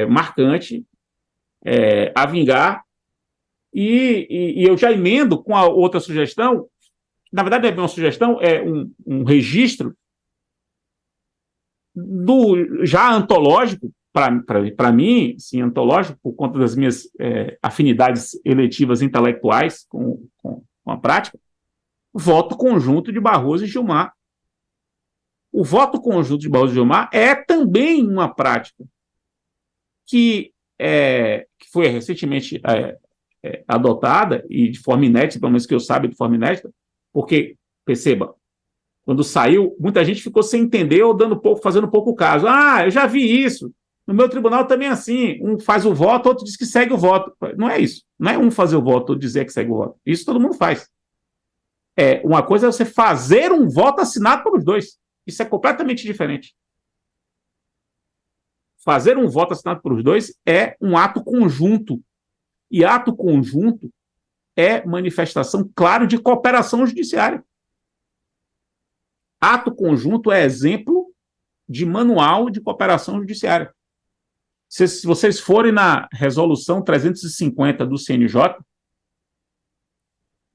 marcante, a vingar, e eu já emendo com a outra sugestão, na verdade não é uma sugestão, é um registro já antológico, para mim, sim, antológico, por conta das minhas afinidades eletivas intelectuais com a prática, voto conjunto de Barroso e Gilmar. O voto conjunto de Barroso e Gilmar é também uma prática que foi recentemente adotada, e de forma inédita, pelo menos que eu saiba, de forma inédita, porque, perceba, quando saiu, muita gente ficou sem entender ou fazendo pouco caso. Eu já vi isso. No meu tribunal também é assim. Um faz o voto, outro diz que segue o voto. Não é isso. Não é um fazer o voto, outro dizer que segue o voto. Isso todo mundo faz. Uma coisa é você fazer um voto assinado pelos dois. Isso é completamente diferente. Fazer um voto assinado pelos dois é um ato conjunto. E ato conjunto é manifestação, claro, de cooperação judiciária. Ato conjunto é exemplo de manual de cooperação judiciária. Se vocês forem na resolução 350 do CNJ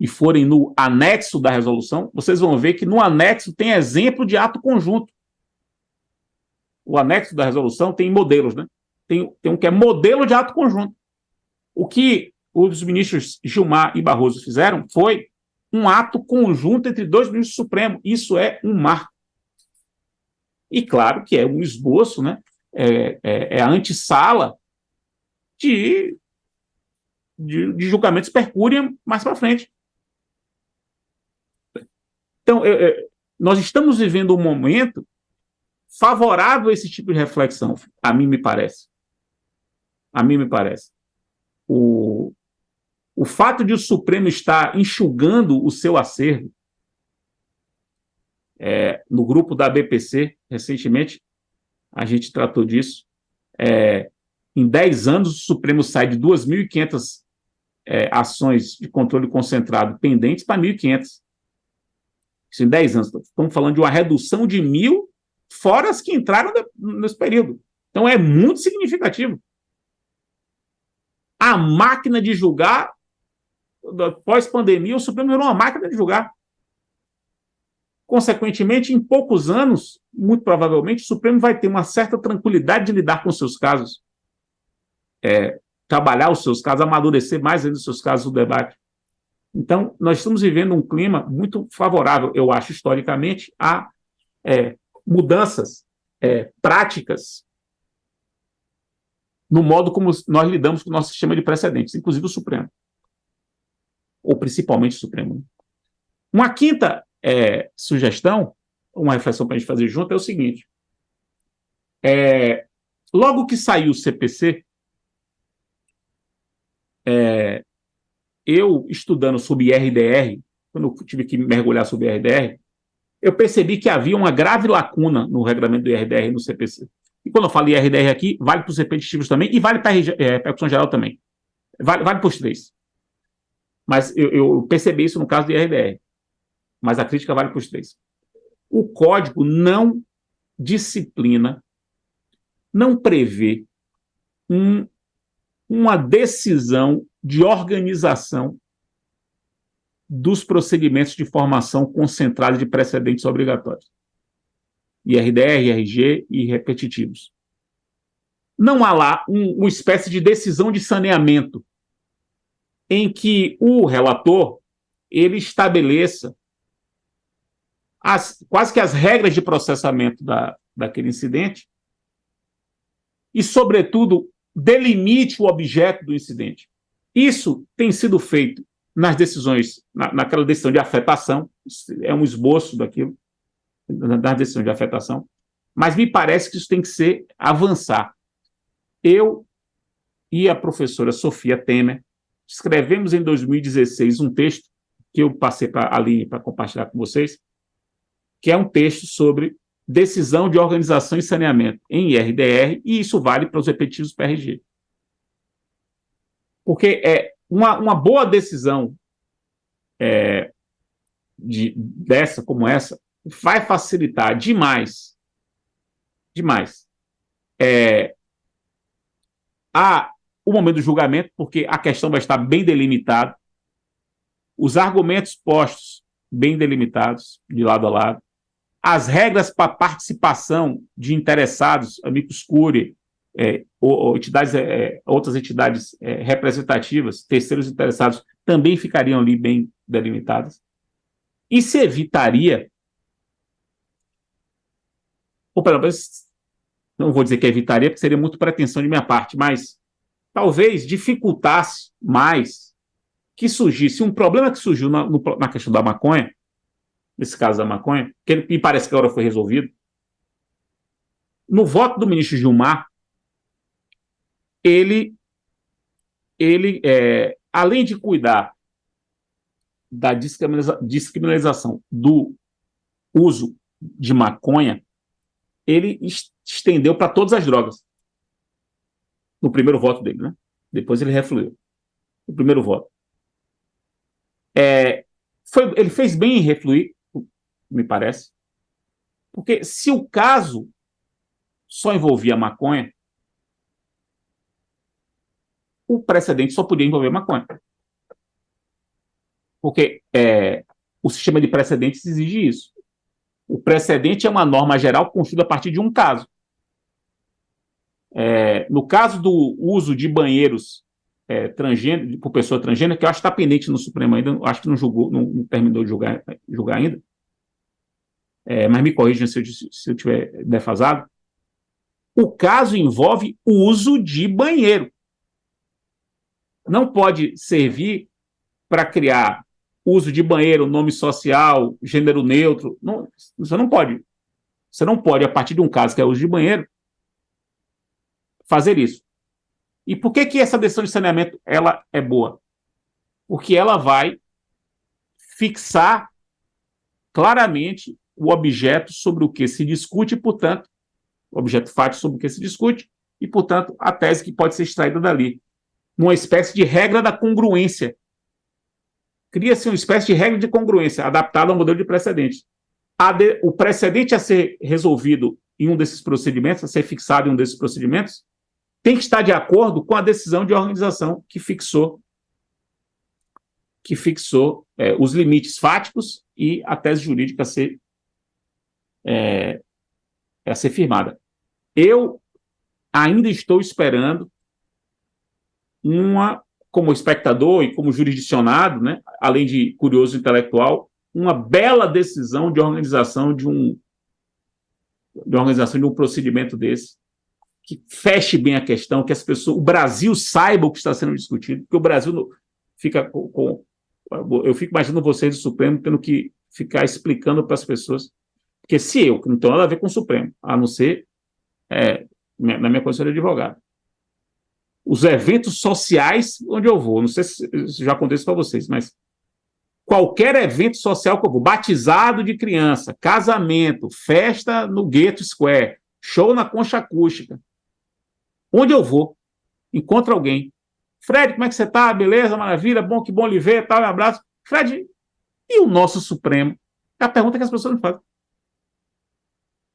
e forem no anexo da resolução, vocês vão ver que no anexo tem exemplo de ato conjunto. O anexo da resolução tem modelos, né? Tem um que é modelo de ato conjunto. O que os ministros Gilmar e Barroso fizeram foi um ato conjunto entre dois ministros supremos. Isso é um marco. E claro que é um esboço, né? A antessala de julgamentos per curiam mais para frente. Então, nós estamos vivendo um momento favorável a esse tipo de reflexão, a mim me parece. A mim me parece. O fato de o Supremo estar enxugando o seu acervo, no grupo da BPC, recentemente, a gente tratou disso, em 10 anos o Supremo sai de 2.500 ações de controle concentrado pendentes para 1.500. Isso em 10 anos. Estamos falando de uma redução de 1.000, fora as que entraram nesse período. Então é muito significativo. A máquina de julgar, pós-pandemia, o Supremo virou uma máquina de julgar. Consequentemente, em poucos anos, muito provavelmente, o Supremo vai ter uma certa tranquilidade de lidar com seus casos, trabalhar os seus casos, amadurecer mais ainda os seus casos do debate. Então, nós estamos vivendo um clima muito favorável, eu acho, historicamente, a mudanças práticas no modo como nós lidamos com o nosso sistema de precedentes, inclusive o Supremo, ou principalmente o Supremo. Uma quinta sugestão, uma reflexão para a gente fazer junto, é o seguinte. Logo que saiu o CPC, eu, estudando sobre IRDR, quando eu tive que mergulhar sobre IRDR, eu percebi que havia uma grave lacuna no regulamento do IRDR no CPC. E quando eu falo IRDR aqui, vale para os repetitivos também e vale para a percussão geral também. Vale para os três. Mas eu percebi isso no caso do IRDR. Mas a crítica vale para os três. O código não disciplina, não prevê uma decisão de organização dos procedimentos de formação concentrada de precedentes obrigatórios. IRDR, IRG e repetitivos. Não há lá uma espécie de decisão de saneamento em que o relator ele estabeleça quase que as regras de processamento daquele incidente e, sobretudo, delimite o objeto do incidente. Isso tem sido feito nas decisões, naquela decisão de afetação, é um esboço daquilo, na decisão de afetação, mas me parece que isso tem que avançar. Eu e a professora Sofia Temer escrevemos em 2016 um texto que eu passei ali para compartilhar com vocês, que é um texto sobre decisão de organização e saneamento em IRDR, e isso vale para os repetitivos PRG. Porque uma boa decisão como essa vai facilitar demais o momento do julgamento, porque a questão vai estar bem delimitada, os argumentos postos bem delimitados, de lado a lado, as regras para participação de interessados, amicus curiae, outras entidades representativas, terceiros interessados, também ficariam ali bem delimitadas. E se evitaria, ou pelo menos, não vou dizer que evitaria, porque seria muito pretensão de minha parte, mas talvez dificultasse mais que surgisse um problema que surgiu na questão da maconha, nesse caso da maconha, que me parece que agora foi resolvido. No voto do ministro Gilmar, ele além de cuidar da descriminalização do uso de maconha, ele estendeu para todas as drogas. No primeiro voto dele, né? Depois ele refluiu. No primeiro voto. Ele fez bem em refluir, me parece, porque se o caso só envolvia maconha, o precedente só podia envolver maconha. Porque o sistema de precedentes exige isso. O precedente é uma norma geral construída a partir de um caso. No caso do uso de banheiros transgênero, por pessoa transgênero, que eu acho que está pendente no Supremo ainda, acho que não terminou de julgar ainda, mas me corrijam se eu estiver defasado. O caso envolve o uso de banheiro. Não pode servir para criar uso de banheiro, nome social, gênero neutro. Não, você não pode. Você não pode, a partir de um caso que é uso de banheiro, fazer isso. E por que essa decisão de saneamento ela é boa? Porque ela vai fixar claramente o objeto sobre o que se discute, e, portanto, o objeto fático sobre o que se discute, e, portanto, a tese que pode ser extraída dali. Numa espécie de regra da congruência. Cria-se uma espécie de regra de congruência, adaptada ao modelo de precedente. O precedente a ser resolvido em um desses procedimentos, a ser fixado em um desses procedimentos, tem que estar de acordo com a decisão de organização que fixou os limites fáticos e a tese jurídica a ser firmada. Eu ainda estou esperando como espectador e como jurisdicionado, né, além de curioso intelectual, uma bela decisão de organização de um procedimento desse, que feche bem a questão, que o Brasil saiba o que está sendo discutido, porque o Brasil fica eu fico imaginando vocês do Supremo tendo que ficar explicando para as pessoas, porque se eu, que não tenho nada a ver com o Supremo, a não ser na minha condição de advogado, os eventos sociais onde eu vou, não sei se já aconteceu para vocês, mas qualquer evento social que eu vou, batizado de criança, casamento, festa no Ghetto Square, show na Concha Acústica, onde eu vou, encontro alguém. Fred, como é que você está? Beleza, maravilha, que bom lhe ver, tal, um abraço. Fred, e o nosso Supremo? É a pergunta que as pessoas me fazem.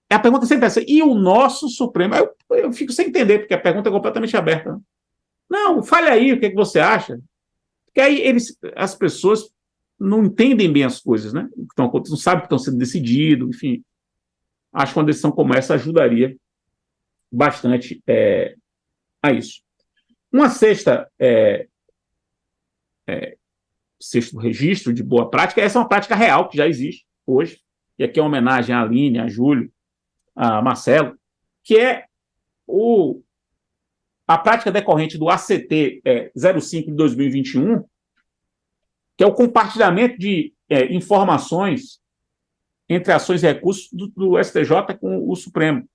A pergunta sempre é essa, e o nosso Supremo? Eu fico sem entender, porque a pergunta é completamente aberta. Não, fale aí o que você acha. Porque aí as pessoas não entendem bem as coisas, né? Então, não sabem o que estão sendo decidido, enfim. Acho que uma decisão como essa ajudaria bastante a isso. Uma sexto registro de boa prática, essa é uma prática real que já existe hoje, e aqui é uma homenagem à Aline, a Júlio, a Marcelo, que é a prática decorrente do ACT 05 de 2021, que é o compartilhamento de informações entre ações e recursos do STJ com o Supremo.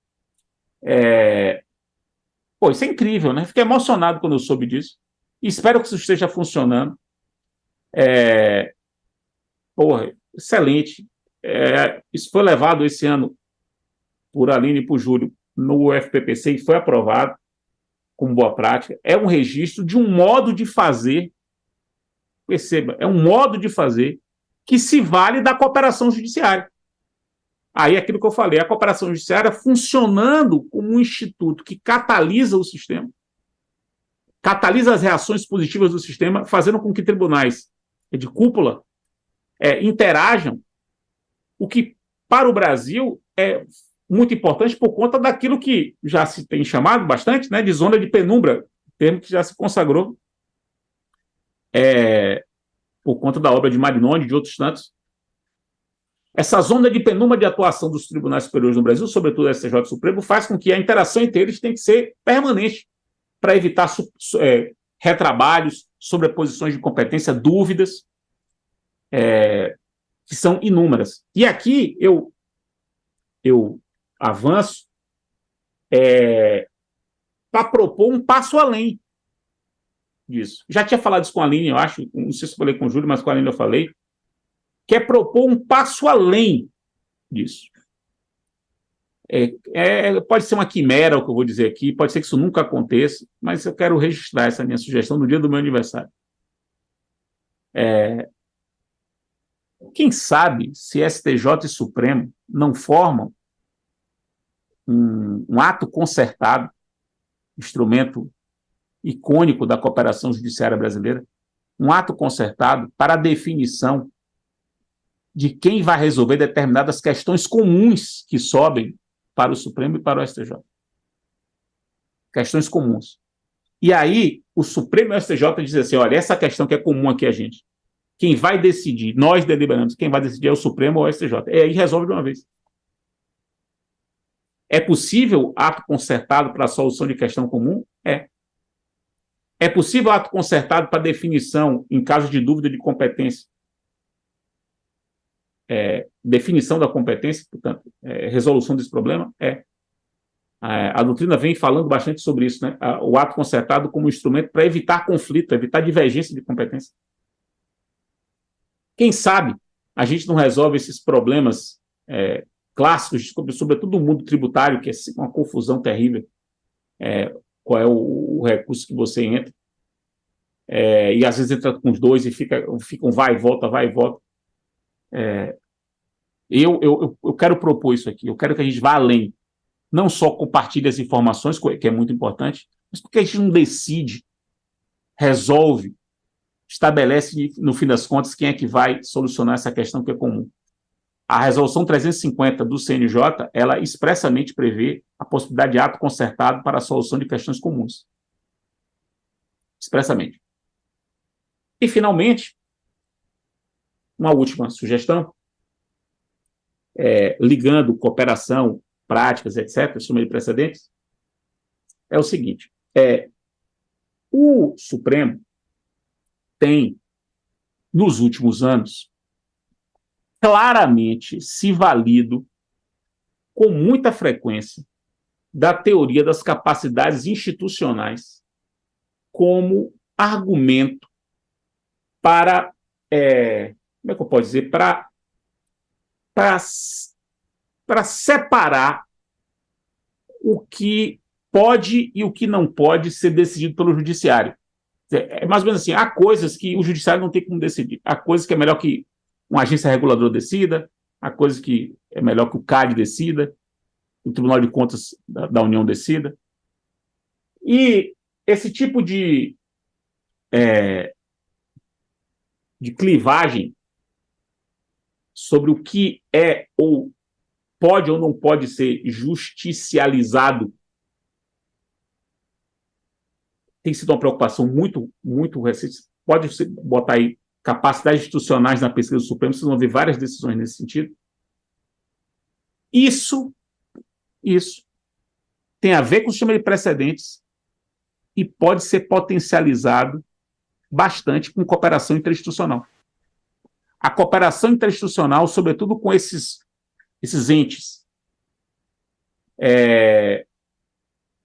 Isso é incrível, né? Fiquei emocionado quando eu soube disso. E espero que isso esteja funcionando. Excelente. Isso foi levado esse ano por Aline e por Júlio no UFPPC e foi aprovado como boa prática. É um registro de um modo de fazer, perceba, é um modo de fazer que se vale da cooperação judiciária. Aí, aquilo que eu falei, a cooperação judiciária funcionando como um instituto que catalisa o sistema, catalisa as reações positivas do sistema, fazendo com que tribunais de cúpula interajam, o que, para o Brasil, é muito importante por conta daquilo que já se tem chamado bastante, né, de zona de penumbra, termo que já se consagrou por conta da obra de Marinoni e de outros tantos. Essa zona de penumbra de atuação dos tribunais superiores no Brasil, sobretudo o STJ Supremo, faz com que a interação entre eles tenha que ser permanente para evitar retrabalhos, sobreposições de competência, dúvidas, que são inúmeras. E aqui eu avanço para propor um passo além disso. Já tinha falado isso com a Aline, eu acho, não sei se eu falei com o Júlio, mas com a Aline eu falei, que é propor um passo além disso. Pode ser uma quimera o que eu vou dizer aqui, pode ser que isso nunca aconteça, mas eu quero registrar essa minha sugestão no dia do meu aniversário. Quem sabe se STJ e Supremo não formam um ato concertado, instrumento icônico da cooperação judiciária brasileira, um ato concertado para a definição de quem vai resolver determinadas questões comuns que sobem para o Supremo e para o STJ. Questões comuns. E aí, o Supremo e o STJ dizem assim, olha, essa questão que é comum aqui a gente, quem vai decidir, nós deliberamos, quem vai decidir é o Supremo ou o STJ. E aí resolve de uma vez. É possível ato concertado para a solução de questão comum? É possível ato concertado para definição, em caso de dúvida de competência? Definição da competência, portanto, resolução desse problema? A doutrina vem falando bastante sobre isso, né? O ato concertado como instrumento para evitar conflito, evitar divergência de competência. Quem sabe a gente não resolve esses problemas clássicos, sobretudo no mundo tributário, que é uma confusão terrível. Qual é o recurso que você entra? E às vezes entra com os dois e fica um vai e volta, vai e volta. Eu quero propor isso aqui, eu quero que a gente vá além, não só compartilhe as informações, que é muito importante, mas porque a gente não decide, resolve, estabelece, no fim das contas, quem é que vai solucionar essa questão que é comum. A resolução 350 do CNJ, ela expressamente prevê a possibilidade de ato concertado para a solução de questões comuns. Expressamente. E, finalmente, uma última sugestão, ligando cooperação, práticas, etc., suma de precedentes, é o seguinte, o Supremo tem, nos últimos anos, claramente se valido com muita frequência da teoria das capacidades institucionais como argumento para, como é que eu posso dizer, para separar o que pode e o que não pode ser decidido pelo judiciário. É mais ou menos assim, há coisas que o judiciário não tem como decidir, há coisas que é melhor que uma agência reguladora decida, há coisas que é melhor que o CAD decida, o Tribunal de Contas da União decida. E esse tipo de clivagem sobre o que é ou pode ou não pode ser justicializado tem sido uma preocupação muito, muito recente. Pode botar aí capacidades institucionais na pesquisa do Supremo, vocês vão ver várias decisões nesse sentido. Isso tem a ver com o sistema de precedentes e pode ser potencializado bastante com cooperação interinstitucional. A cooperação interinstitucional, sobretudo com esses entes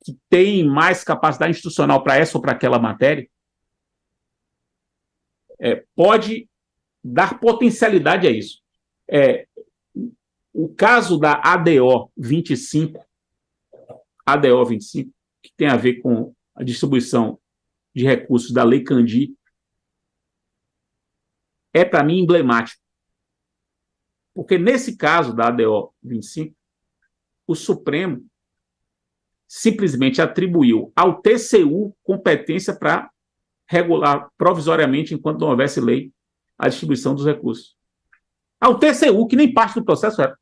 que têm mais capacidade institucional para essa ou para aquela matéria, pode dar potencialidade a isso. O caso da ADO 25, que tem a ver com a distribuição de recursos da Lei Candir, é, para mim, emblemático. Porque, nesse caso da ADO 25, o Supremo simplesmente atribuiu ao TCU competência para regular provisoriamente, enquanto não houvesse lei, a distribuição dos recursos. Ao TCU, que nem parte do processo era.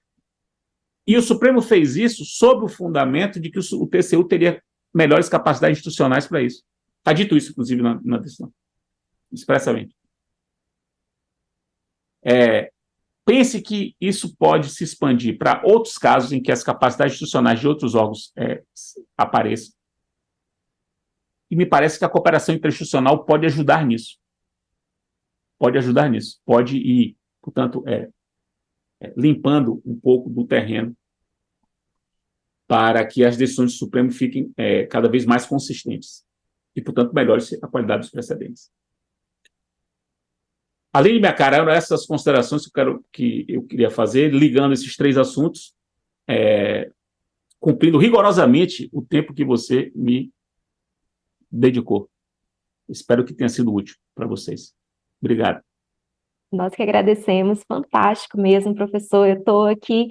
E o Supremo fez isso sob o fundamento de que o TCU teria melhores capacidades institucionais para isso. Está dito isso, inclusive, na decisão, expressamente. Pense que isso pode se expandir para outros casos em que as capacidades institucionais de outros órgãos apareçam. E me parece que a cooperação interinstitucional pode ajudar nisso. Pode ir, portanto, limpando um pouco do terreno para que as decisões do Supremo fiquem cada vez mais consistentes e, portanto, melhore a qualidade dos precedentes. Além de minha cara, eram essas considerações que eu queria fazer, ligando esses três assuntos, cumprindo rigorosamente o tempo que você me dedicou. Espero que tenha sido útil para vocês. Obrigado. Nós que agradecemos, fantástico mesmo, professor. Eu estou aqui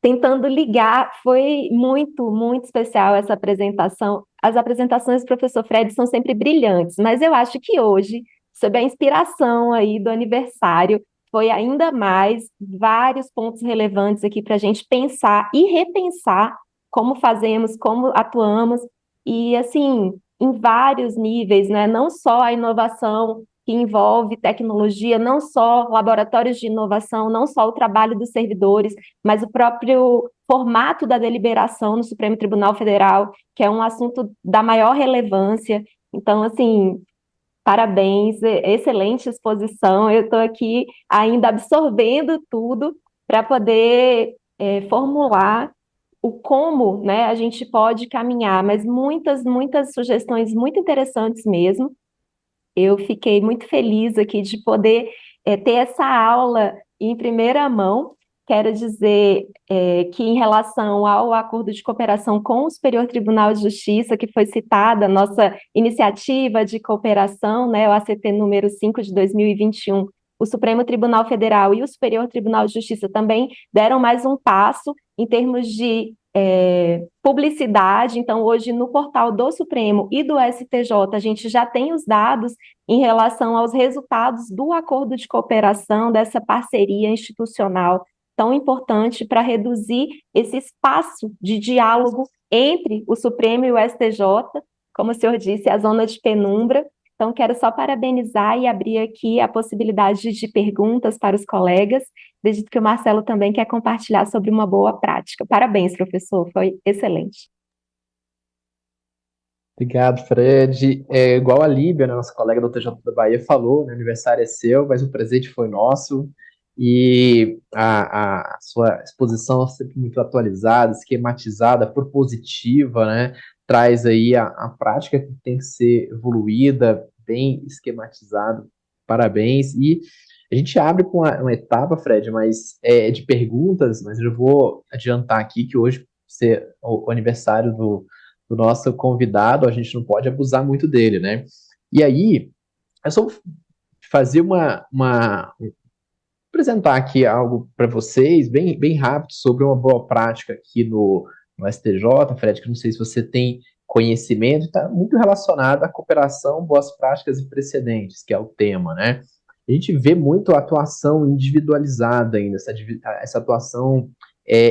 tentando ligar, foi muito, muito especial essa apresentação. As apresentações do professor Fred são sempre brilhantes, mas eu acho que hoje, sob a inspiração aí do aniversário, foi ainda mais vários pontos relevantes aqui para a gente pensar e repensar como fazemos, como atuamos, e assim, em vários níveis, né? Não só a inovação que envolve tecnologia, não só laboratórios de inovação, não só o trabalho dos servidores, mas o próprio formato da deliberação no Supremo Tribunal Federal, que é um assunto da maior relevância. Então, assim, parabéns, excelente exposição. Eu estou aqui ainda absorvendo tudo para poder formular o como, né, a gente pode caminhar, mas muitas, muitas sugestões muito interessantes mesmo. Eu fiquei muito feliz aqui de poder ter essa aula em primeira mão. Quero dizer que, em relação ao acordo de cooperação com o Superior Tribunal de Justiça, que foi citada, nossa iniciativa de cooperação, né, o ACT número 5 de 2021, o Supremo Tribunal Federal e o Superior Tribunal de Justiça também deram mais um passo em termos de publicidade. Então, hoje, no portal do Supremo e do STJ, a gente já tem os dados em relação aos resultados do acordo de cooperação, dessa parceria institucional tão importante para reduzir esse espaço de diálogo entre o Supremo e o STJ, como o senhor disse, a zona de penumbra. Então, quero só parabenizar e abrir aqui a possibilidade de perguntas para os colegas. Acredito que o Marcelo também quer compartilhar sobre uma boa prática. Parabéns, professor, foi excelente. Obrigado, Fred. Igual a Líbia, né, nossa colega do TJ da Bahia, falou, né, o aniversário é seu, mas o presente foi nosso. E a sua exposição é sempre muito atualizada, esquematizada, propositiva, né? Traz aí a prática que tem que ser evoluída, bem esquematizado. Parabéns. E a gente abre com uma etapa, Fred, mas de perguntas, mas eu vou adiantar aqui que hoje, ser o aniversário do nosso convidado, a gente não pode abusar muito dele, né? E aí, é só fazer apresentar aqui algo para vocês, bem, bem rápido, sobre uma boa prática aqui no STJ, Fred, que não sei se você tem conhecimento, está muito relacionado à cooperação, boas práticas e precedentes, que é o tema, né? A a gente vê muito a atuação individualizada ainda, essa atuação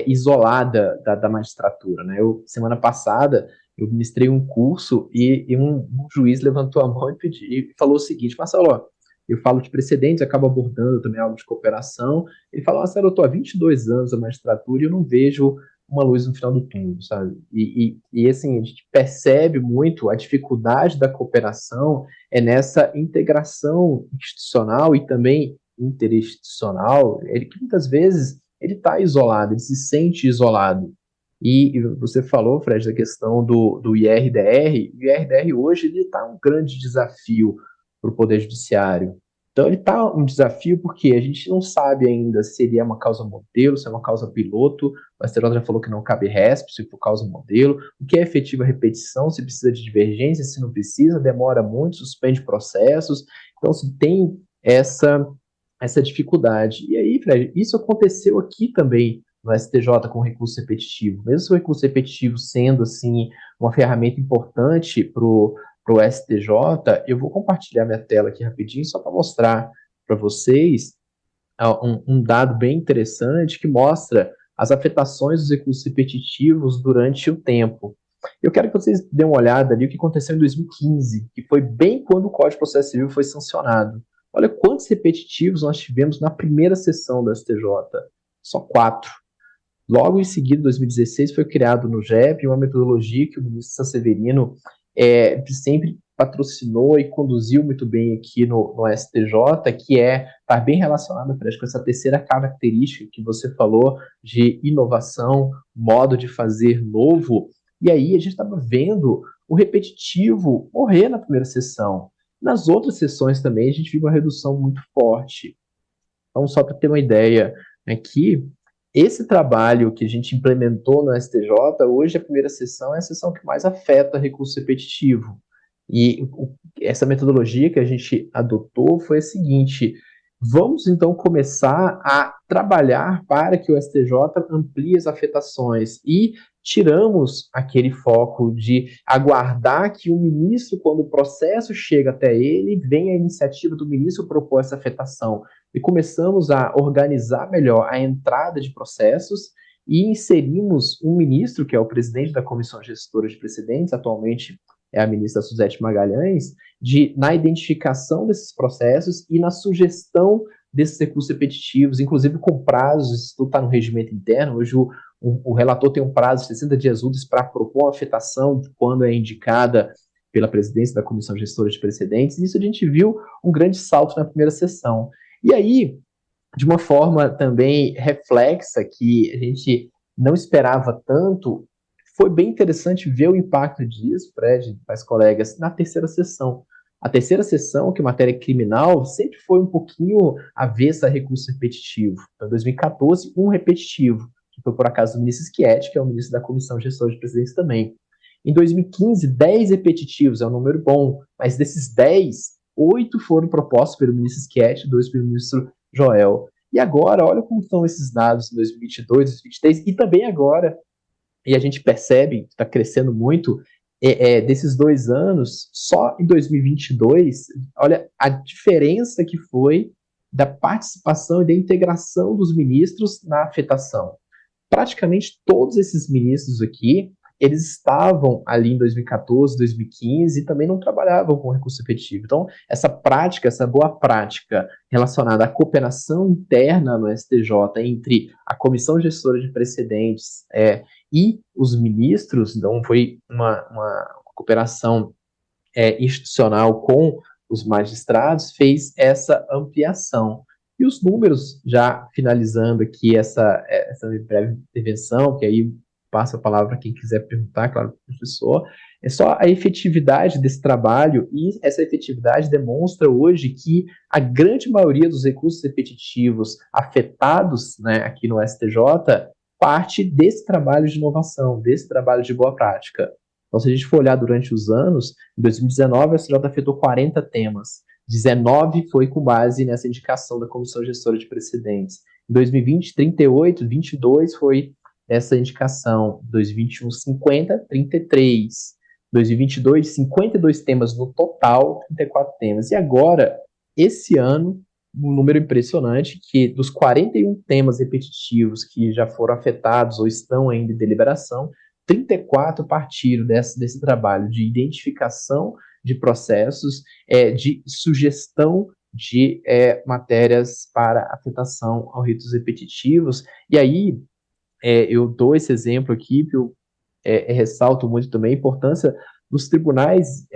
isolada da magistratura, né? Semana passada, eu ministrei um curso e um juiz levantou a mão e falou o seguinte: Marcelo, ó, eu falo de precedentes, acabo abordando também algo de cooperação. Ele falou: Marcelo, eu estou há 22 anos na magistratura e eu não vejo uma luz no final do túnel, sabe? E assim, a gente percebe muito a dificuldade da cooperação nessa integração institucional e também interinstitucional, que muitas vezes ele está isolado, ele se sente isolado. E você falou, Fred, da questão do IRDR. O IRDR hoje está um grande desafio para o Poder Judiciário. Então ele está um desafio porque a gente não sabe ainda se ele é uma causa modelo, se é uma causa piloto. O STJ já falou que não cabe RESP, se for causa modelo. O que é efetiva repetição, se precisa de divergência, se não precisa, demora muito, suspende processos. Então se tem essa dificuldade. E aí, Fred, isso aconteceu aqui também no STJ com o recurso repetitivo. Mesmo o recurso repetitivo sendo assim uma ferramenta importante para o STJ, eu vou compartilhar minha tela aqui rapidinho só para mostrar para vocês um dado bem interessante que mostra as afetações dos recursos repetitivos durante o tempo. Eu quero que vocês dêem uma olhada ali o que aconteceu em 2015, que foi bem quando o Código de Processo Civil foi sancionado. Olha quantos repetitivos nós tivemos na primeira sessão do STJ. Só 4. Logo em seguida, em 2016, foi criado no JEP uma metodologia que o ministro Sanseverino sempre patrocinou e conduziu muito bem aqui no STJ, que está bem relacionada, Fred, com essa terceira característica que você falou de inovação, modo de fazer novo. E aí a gente estava vendo o repetitivo morrer na primeira sessão. Nas outras sessões também a gente viu uma redução muito forte. Então, só para ter uma ideia, aqui, esse trabalho que a gente implementou no STJ, hoje a primeira sessão é a sessão que mais afeta recurso repetitivo. E essa metodologia que a gente adotou foi a seguinte: vamos então começar a trabalhar para que o STJ amplie as afetações e tiramos aquele foco de aguardar que o ministro, quando o processo chega até ele, venha a iniciativa do ministro propor essa afetação. E começamos a organizar melhor a entrada de processos e inserimos um ministro, que é o presidente da Comissão Gestora de Precedentes, atualmente é a ministra Suzete Magalhães, na identificação desses processos e na sugestão desses recursos repetitivos, inclusive com prazos. Isso tudo está no regimento interno. Hoje o relator tem um prazo de 60 dias úteis para propor uma afetação quando é indicada pela presidência da Comissão Gestora de Precedentes. Isso a gente viu um grande salto na primeira sessão. E aí, de uma forma também reflexa, que a gente não esperava tanto, foi bem interessante ver o impacto disso, Fred, mais colegas, na terceira sessão. A terceira sessão, que é matéria criminal, sempre foi um pouquinho avessa a recurso repetitivo. Então, em 2014, um repetitivo, que foi por acaso do ministro Schietti, que é o ministro da Comissão Gestora de Precedentes também. Em 2015, 10 repetitivos, é um número bom, mas desses 10, 8 foram propostos pelo ministro Schietti, 2 pelo ministro Joel. E agora, olha como estão esses dados em 2022, 2023, e também agora, e a gente percebe que está crescendo muito, desses 2 anos, só em 2022, olha a diferença que foi da participação e da integração dos ministros na afetação. Praticamente todos esses ministros aqui, eles estavam ali em 2014, 2015 e também não trabalhavam com recurso repetitivo. Então, essa prática, essa boa prática relacionada à cooperação interna no STJ entre a Comissão Gestora de Precedentes e os ministros, então foi uma cooperação institucional com os magistrados, fez essa ampliação. E os números, já finalizando aqui essa breve intervenção, que aí passo a palavra para quem quiser perguntar, claro, professor, é só a efetividade desse trabalho, e essa efetividade demonstra hoje que a grande maioria dos recursos repetitivos afetados, né, aqui no STJ, parte desse trabalho de inovação, desse trabalho de boa prática. Então, se a gente for olhar durante os anos, em 2019, a STJ afetou 40 temas, 19 foi com base nessa indicação da Comissão Gestora de Precedentes. Em 2020, 38, 22 foi essa indicação. 2021, 50, 33. 2022, 52 temas no total, 34 temas. E agora, esse ano, um número impressionante que dos 41 temas repetitivos que já foram afetados ou estão ainda em deliberação, 34 partiram desse trabalho de identificação de processos, de sugestão de matérias para afetação aos ritos repetitivos. E aí, eu dou esse exemplo aqui, que eu ressalto muito também a importância dos tribunais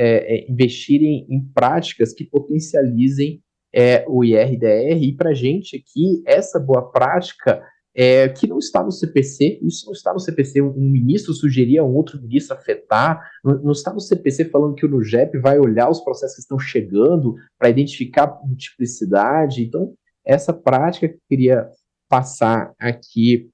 investirem em práticas que potencializem o IRDR, e para a gente aqui, essa boa prática que não está no CPC, isso não está no CPC, um ministro sugerir a um outro ministro afetar, não está no CPC falando que o NUGEP vai olhar os processos que estão chegando para identificar multiplicidade. Então, essa prática que eu queria passar aqui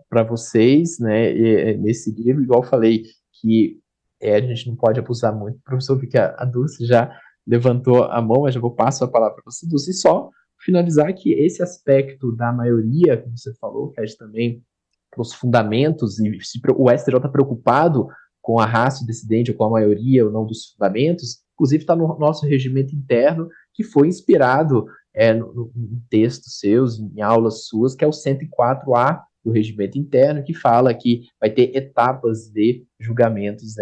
para vocês, né, nesse livro, igual eu falei, que a gente não pode abusar muito. Professor, porque a Dulce já levantou a mão, mas já vou passar a palavra para você, Dulce, e só finalizar que esse aspecto da maioria, que você falou, que é também para os fundamentos, e o STJ está preocupado com a ratio decidente, ou com a maioria ou não dos fundamentos, inclusive está no nosso regimento interno, que foi inspirado em textos seus, em aulas suas, que é o 104A do regimento interno, que fala que vai ter etapas de julgamentos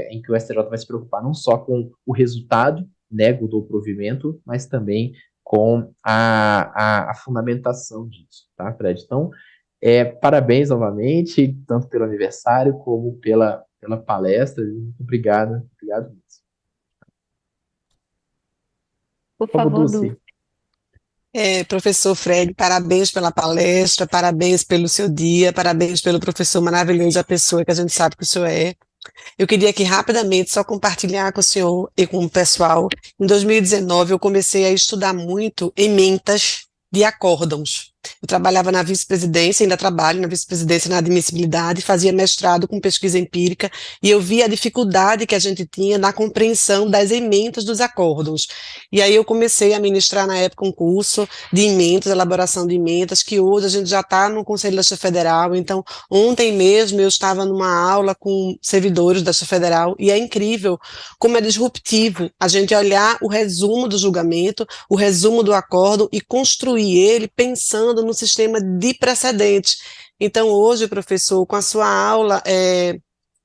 em que o STJ vai se preocupar não só com o resultado, nego do provimento, mas também com a fundamentação disso, tá, Fred? Então, parabéns novamente, tanto pelo aniversário como pela palestra. Muito obrigado mesmo. Por favor, Dulce. Dulce. Professor Fred, parabéns pela palestra, parabéns pelo seu dia, parabéns pelo professor maravilhoso, a pessoa que a gente sabe que o senhor é. Eu queria aqui rapidamente só compartilhar com o senhor e com o pessoal. Em 2019 eu comecei a estudar muito ementas de acórdãos. Eu trabalhava na vice-presidência, ainda trabalho na vice-presidência na admissibilidade, fazia mestrado com pesquisa empírica, e eu vi a dificuldade que a gente tinha na compreensão das ementas dos acórdãos. E aí eu comecei a ministrar na época um curso de ementas, elaboração de ementas, que hoje a gente já está no Conselho da Justiça Federal. Então, ontem mesmo eu estava numa aula com servidores da Justiça Federal, e é incrível como é disruptivo a gente olhar o resumo do julgamento, o resumo do acórdão e construir ele pensando no sistema de precedentes. Então, hoje, professor, com a sua aula,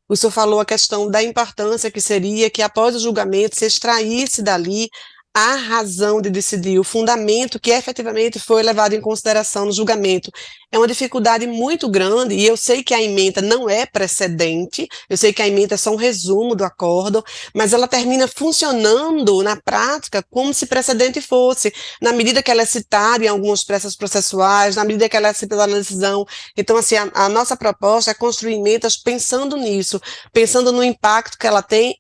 o senhor falou a questão da importância que seria que, após o julgamento, se extraísse dali a razão de decidir, o fundamento que efetivamente foi levado em consideração no julgamento. É uma dificuldade muito grande, e eu sei que a ementa não é precedente, eu sei que a ementa é só um resumo do acórdão, mas ela termina funcionando na prática como se precedente fosse, na medida que ela é citada em algumas peças processuais, na medida que ela é citada na decisão. Então, assim, a nossa proposta é construir ementas pensando nisso, pensando no impacto que ela tem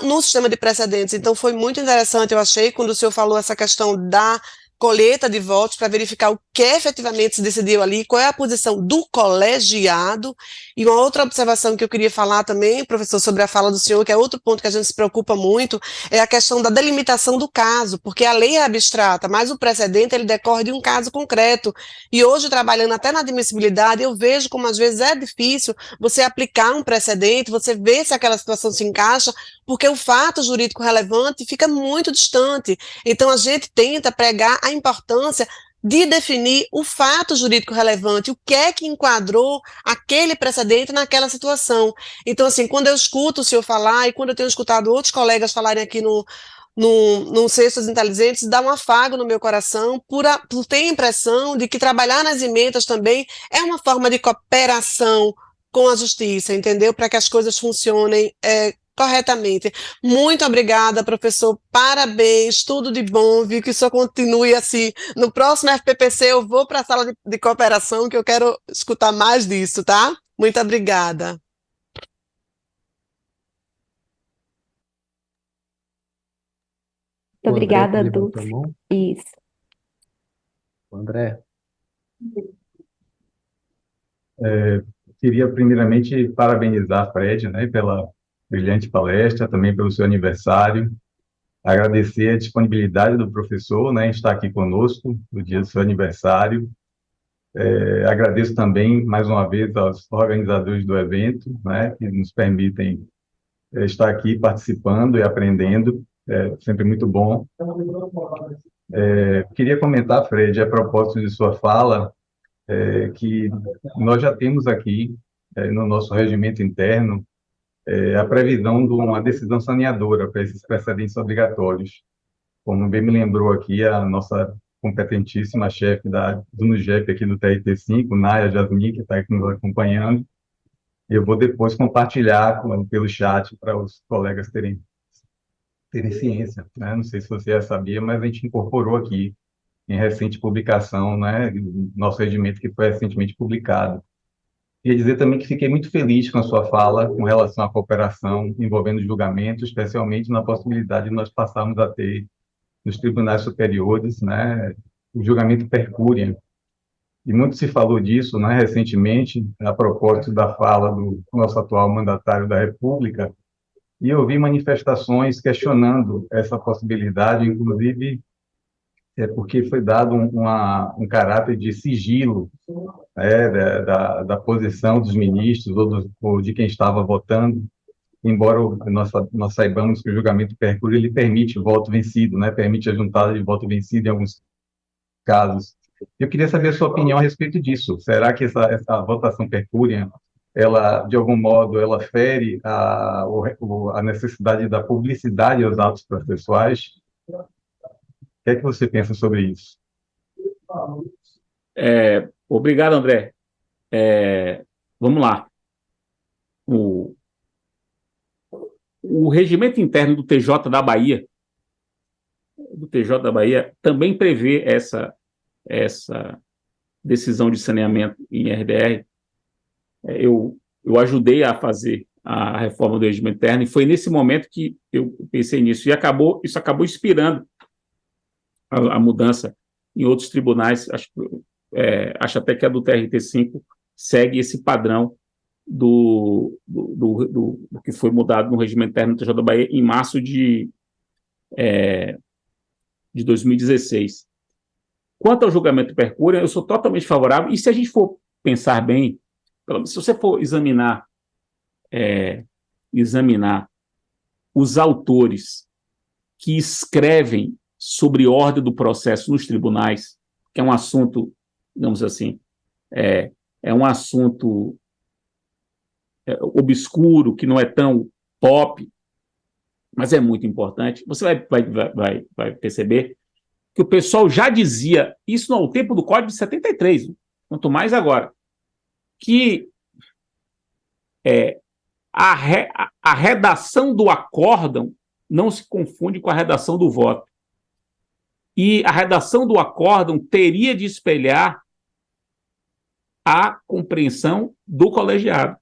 no sistema de precedentes. Então, foi muito interessante, eu achei, quando o senhor falou essa questão da colheita de votos para verificar o que efetivamente se decidiu ali, qual é a posição do colegiado. E uma outra observação que eu queria falar também, professor, sobre a fala do senhor, que é outro ponto que a gente se preocupa muito, é a questão da delimitação do caso, porque a lei é abstrata, mas o precedente ele decorre de um caso concreto. E hoje, trabalhando até na admissibilidade, eu vejo como às vezes é difícil você aplicar um precedente, você ver se aquela situação se encaixa, porque o fato jurídico relevante fica muito distante. Então, a gente tenta pregar a importância de definir o fato jurídico relevante, o que é que enquadrou aquele precedente naquela situação. Então, assim, quando eu escuto o senhor falar, e quando eu tenho escutado outros colegas falarem aqui no Cestas Inteligentes, dá um afago no meu coração por ter a impressão de que trabalhar nas emendas também é uma forma de cooperação com a justiça, entendeu? Para que as coisas funcionem corretamente. Muito obrigada, professor, parabéns, tudo de bom, vi que o senhor continue assim. No próximo FPPC eu vou para a sala de cooperação, que eu quero escutar mais disso, tá? Muito obrigada. Muito obrigada, Dulce. Isso. André. Queria primeiramente parabenizar a Fred, né, pela brilhante palestra, também pelo seu aniversário. Agradecer a disponibilidade do professor, né, em estar aqui conosco no dia do seu aniversário. Agradeço também, mais uma vez, aos organizadores do evento, né, que nos permitem estar aqui participando e aprendendo. É sempre muito bom. Queria comentar, Fred, a propósito de sua fala, que nós já temos aqui, no nosso regimento interno, a previsão de uma decisão saneadora para esses precedentes obrigatórios. Como bem me lembrou aqui a nossa competentíssima chefe do NUGEP aqui do TRT5, Naya Jasmin, que está aqui nos acompanhando. Eu vou depois compartilhar pelo chat para os colegas terem ciência, né? Não sei se você já sabia, mas a gente incorporou aqui em recente publicação, né, nosso regimento que foi recentemente publicado. Queria dizer também que fiquei muito feliz com a sua fala com relação à cooperação envolvendo julgamento, especialmente na possibilidade de nós passarmos a ter nos tribunais superiores, né, o julgamento per curiam. E muito se falou disso, né, recentemente, a propósito da fala do nosso atual mandatário da República, e eu vi manifestações questionando essa possibilidade, inclusive porque foi dado um caráter de sigilo, né, da posição dos ministros ou de quem estava votando, embora nós saibamos que o julgamento per curiam ele permite voto vencido, né, permite a juntada de voto vencido em alguns casos. Eu queria saber a sua opinião a respeito disso. Será que essa votação per curiam, ela, de algum modo, ela fere a necessidade da publicidade aos atos processuais? O que é que você pensa sobre isso? Obrigado, André. Vamos lá. O regimento interno do TJ da Bahia, também prevê essa decisão de saneamento em RDR. Eu ajudei a fazer a reforma do regimento interno e foi nesse momento que eu pensei nisso. E isso acabou inspirando a mudança em outros tribunais. Acho até que a do TRT5 segue esse padrão do que foi mudado no regimento interno do TJ da Bahia em março de 2016. Quanto ao julgamento per curiam, eu sou totalmente favorável, e se a gente for pensar bem, se você for examinar os autores que escrevem sobre ordem do processo nos tribunais, que é um assunto, digamos assim, é um assunto obscuro, que não é tão pop, mas é muito importante, você vai perceber que o pessoal já dizia, isso no tempo do Código de 73, quanto mais agora, que a redação do acórdão não se confunde com a redação do voto. E a redação do acórdão teria de espelhar a compreensão do colegiado.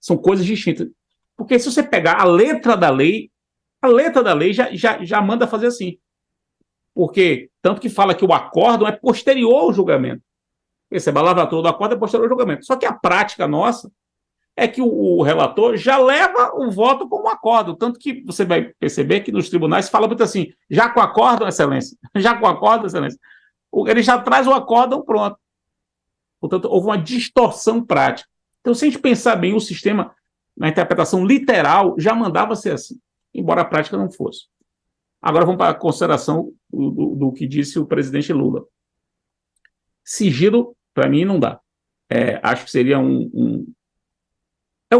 São coisas distintas. Porque se você pegar a letra da lei já manda fazer assim. Porque, tanto que fala que o acórdão é posterior ao julgamento. Perceba, a lavratura do acórdão é posterior ao julgamento. Só que a prática nossa é que o relator já leva o voto como acórdão. Tanto que você vai perceber que nos tribunais fala muito assim, já com acórdão, excelência. Já com acórdão, excelência. Ele já traz o acórdão pronto. Portanto, houve uma distorção prática. Então, se a gente pensar bem, o sistema, na interpretação literal, já mandava ser assim, embora a prática não fosse. Agora vamos para a consideração do que disse o presidente Lula. Sigilo, para mim, não dá. Acho que seria um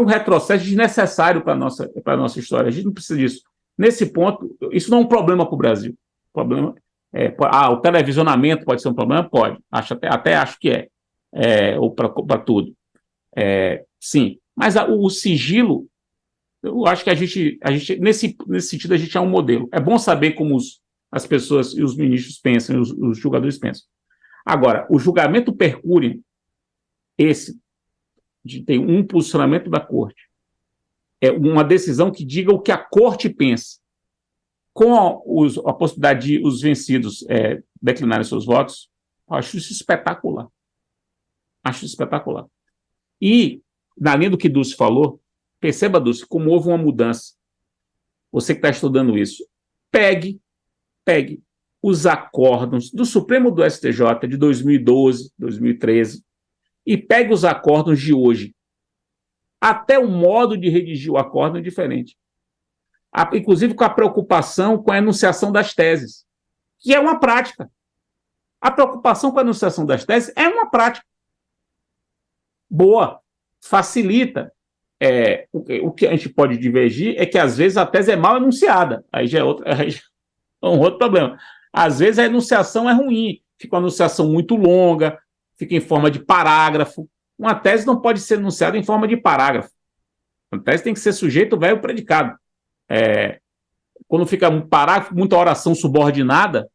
retrocesso desnecessário para a nossa história. A gente não precisa disso. Nesse ponto, isso não é um problema para o Brasil. O problema o televisionamento pode ser um problema? Pode. Até acho que ou para tudo. Sim. Mas o sigilo, eu acho que a gente nesse sentido, a gente é um modelo. É bom saber como as pessoas e os ministros pensam, os julgadores pensam. Agora, o julgamento per curiam, tem um posicionamento da corte, é uma decisão que diga o que a corte pensa. Com a possibilidade de os vencidos declinarem seus votos, eu acho isso espetacular. Acho isso espetacular. E, na linha do que Dulce falou, perceba, Dulce, como houve uma mudança. Você que está estudando isso, pegue os acórdãos do Supremo do STJ de 2012, 2013, e pegue os acórdãos de hoje. Até o modo de redigir o acórdão é diferente. Inclusive com a preocupação com a enunciação das teses. que é uma prática. A preocupação com a enunciação das teses é uma prática boa, facilita. O que a gente pode divergir é que, às vezes, a tese é mal enunciada. Aí já é um outro problema. Às vezes, a enunciação é ruim, fica uma enunciação muito longa, fica em forma de parágrafo. Uma tese não pode ser enunciada em forma de parágrafo. A tese tem que ser sujeito, verbo, predicado. Quando fica um parágrafo, muita oração subordinada,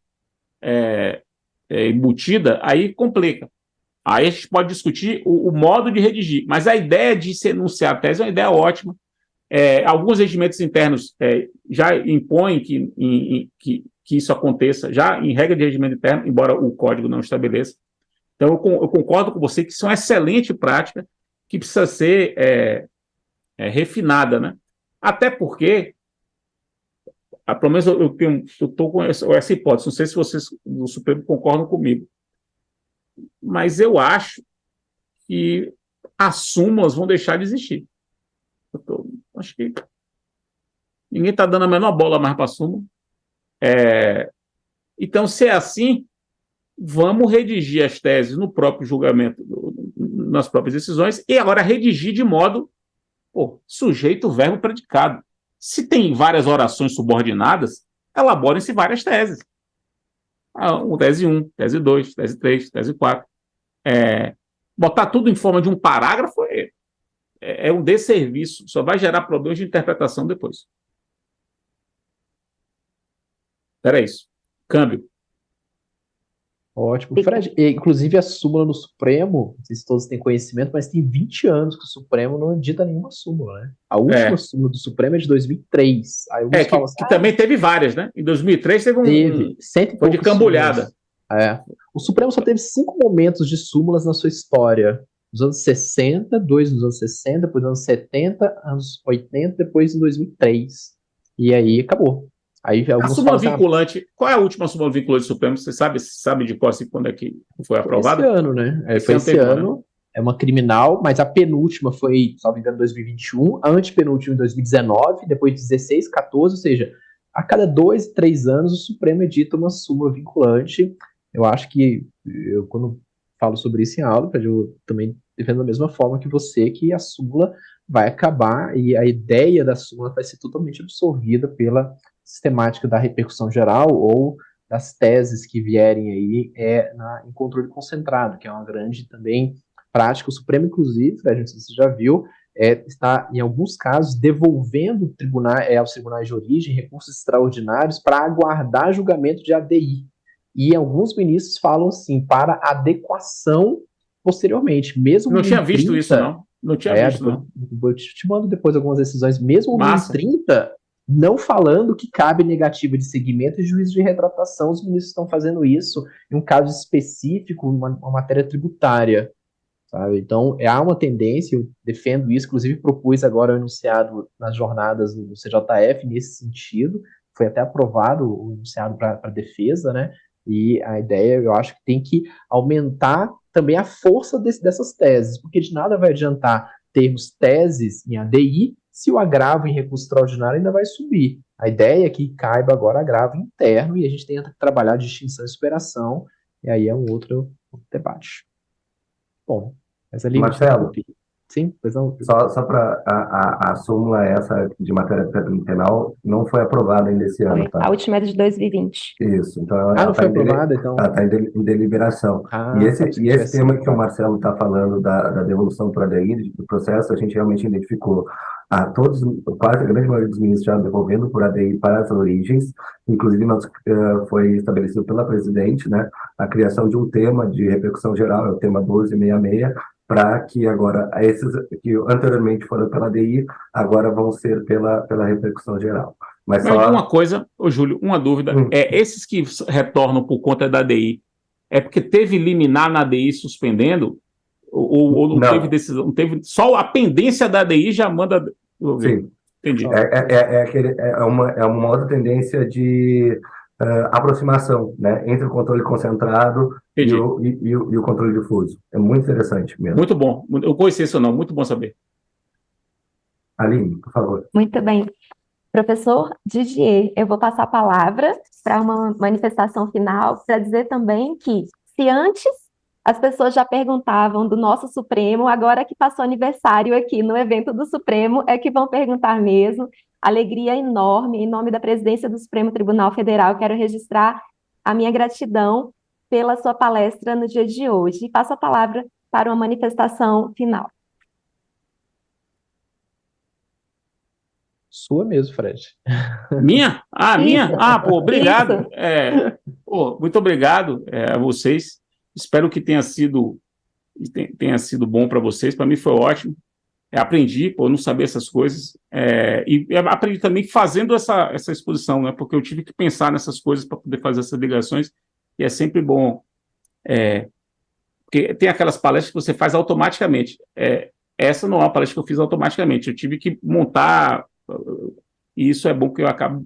embutida, aí complica. Aí a gente pode discutir o modo de redigir, mas a ideia de se enunciar a tese é uma ideia ótima. Alguns regimentos internos já impõem que isso aconteça, já em regra de regimento interno, embora o código não estabeleça. Então, eu concordo com você que isso é uma excelente prática que precisa ser refinada, né? Até porque, pelo menos eu estou com essa hipótese, não sei se vocês do Supremo concordam comigo, mas eu acho que as súmulas vão deixar de existir. Acho que ninguém está dando a menor bola mais para a súmula. Então, se é assim, vamos redigir as teses no próprio julgamento, nas próprias decisões, e agora redigir de modo sujeito, verbo, predicado. Se tem várias orações subordinadas, elaborem-se várias teses. Tese 1, tese 2, tese 3, tese 4. Botar tudo em forma de um parágrafo é um desserviço, só vai gerar problemas de interpretação depois. Era isso. Câmbio. Ótimo. Fred, inclusive a súmula no Supremo, não sei se todos têm conhecimento, mas tem 20 anos que o Supremo não edita nenhuma súmula, né? A última súmula do Supremo é de 2003. Aí alguns falam assim, que também teve várias, né? Em 2003 teve foi de cambulhada. O Supremo só teve 5 momentos de súmulas na sua história. Nos anos 60, 2 nos anos 60, depois nos anos 70, anos 80, depois em 2003. E aí acabou. Aí, a súmula vinculante, qual é a última súmula vinculante do Supremo? Você sabe de qual, assim, quando é que foi aprovada? Esse ano, né? Foi esse ano. Né? É uma criminal, mas a penúltima foi, salvo engano, em 2021, a antepenúltima em 2019, depois de 16, 14, ou seja, a cada 2, 3 anos o Supremo edita uma súmula vinculante. Eu acho que, quando falo sobre isso em aula, eu também defendo da mesma forma que você, que a súmula vai acabar e a ideia da súmula vai ser totalmente absorvida pela sistemática da repercussão geral ou das teses que vierem aí em controle concentrado, que é uma grande também prática. O Supremo, inclusive, a gente você já viu, está, em alguns casos, devolvendo aos tribunais de origem recursos extraordinários para aguardar julgamento de ADI. E alguns ministros falam assim, para adequação posteriormente. Mesmo não tinha visto isso, não. Não tinha visto, não. Eu te mando depois algumas decisões, mesmo no 30, não falando que cabe negativa de seguimento e juízo de retratação, os ministros estão fazendo isso em um caso específico, uma matéria tributária, sabe? Então, há uma tendência, eu defendo isso, inclusive propus agora o enunciado nas jornadas do CJF nesse sentido, foi até aprovado o enunciado para defesa, né? E a ideia, eu acho que tem que aumentar também a força dessas teses, porque de nada vai adiantar termos teses em ADI se o agravo em recurso extraordinário ainda vai subir. A ideia é que caiba agora agravo interno e a gente tenta trabalhar distinção e superação, e aí é um outro debate. Bom, essa linha... Marcelo, sim, pois não. Só para a súmula essa de matéria penal não foi aprovada ainda esse ano, tá? A última é de 2020. Isso, então não foi aprovada, então? Ela está em deliberação. E esse tema que o Marcelo está falando da devolução para a ADI, do processo, a gente realmente identificou quase a grande maioria dos ministros já devolvendo por ADI para as origens, inclusive foi estabelecido pela presidente, né, a criação de um tema de repercussão geral, é o tema 1266, para que agora, esses que anteriormente foram pela ADI, agora vão ser pela repercussão geral. Mas só... uma coisa, Júlio, uma dúvida, esses que retornam por conta da ADI, é porque teve liminar na ADI suspendendo, ou não teve decisão, não teve, só a pendência da ADI já manda... Sim. Entendi. É uma outra tendência de aproximação, né, entre o controle concentrado e o controle difuso. É muito interessante mesmo. Muito bom. Eu conheci isso não, muito bom saber. Aline, por favor. Muito bem. Professor Didier, eu vou passar a palavra para uma manifestação final, para dizer também que, se antes as pessoas já perguntavam do nosso Supremo, agora que passou aniversário aqui no evento do Supremo, é que vão perguntar mesmo. Alegria enorme, em nome da presidência do Supremo Tribunal Federal, quero registrar a minha gratidão pela sua palestra no dia de hoje. E passo a palavra para uma manifestação final. Sua mesmo, Fred. Minha? Ah, minha? Isso. Ah, pô, obrigado. Isso. Pô, muito obrigado a vocês. Espero que tenha sido bom para vocês. Para mim foi ótimo. Aprendi, pô, não sabia essas coisas. E aprendi também fazendo essa exposição, né? Porque eu tive que pensar nessas coisas para poder fazer essas ligações. E é sempre bom. Porque tem aquelas palestras que você faz automaticamente. Essa não é uma palestra que eu fiz automaticamente. Eu tive que montar. E isso é bom, que eu acabo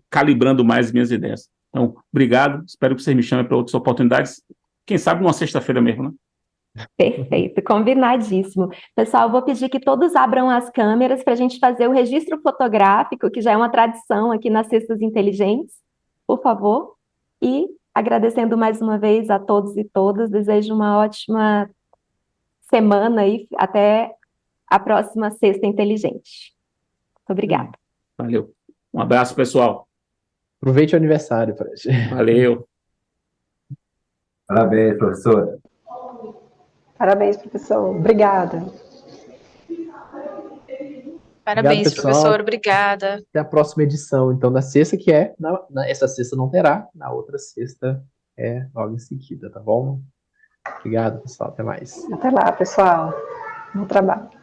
calibrando mais as minhas ideias. Então, obrigado. Espero que vocês me chamem para outras oportunidades. Quem sabe numa sexta-feira mesmo, né? Perfeito, combinadíssimo. Pessoal, eu vou pedir que todos abram as câmeras para a gente fazer o registro fotográfico, que já é uma tradição aqui nas Cestas Inteligentes, por favor. E agradecendo mais uma vez a todos e todas, desejo uma ótima semana e até a próxima Sexta Inteligente. Muito obrigada. Valeu. Um abraço, pessoal. Aproveite o aniversário, Fred. Valeu. Parabéns, professora. Parabéns, professor. Obrigada. Parabéns, Obrigado, pessoal. professor. Obrigada. Até a próxima edição, então, da sexta, que essa sexta não terá, na outra sexta logo em seguida, tá bom? Obrigado, pessoal. Até mais. Até lá, pessoal. Bom trabalho.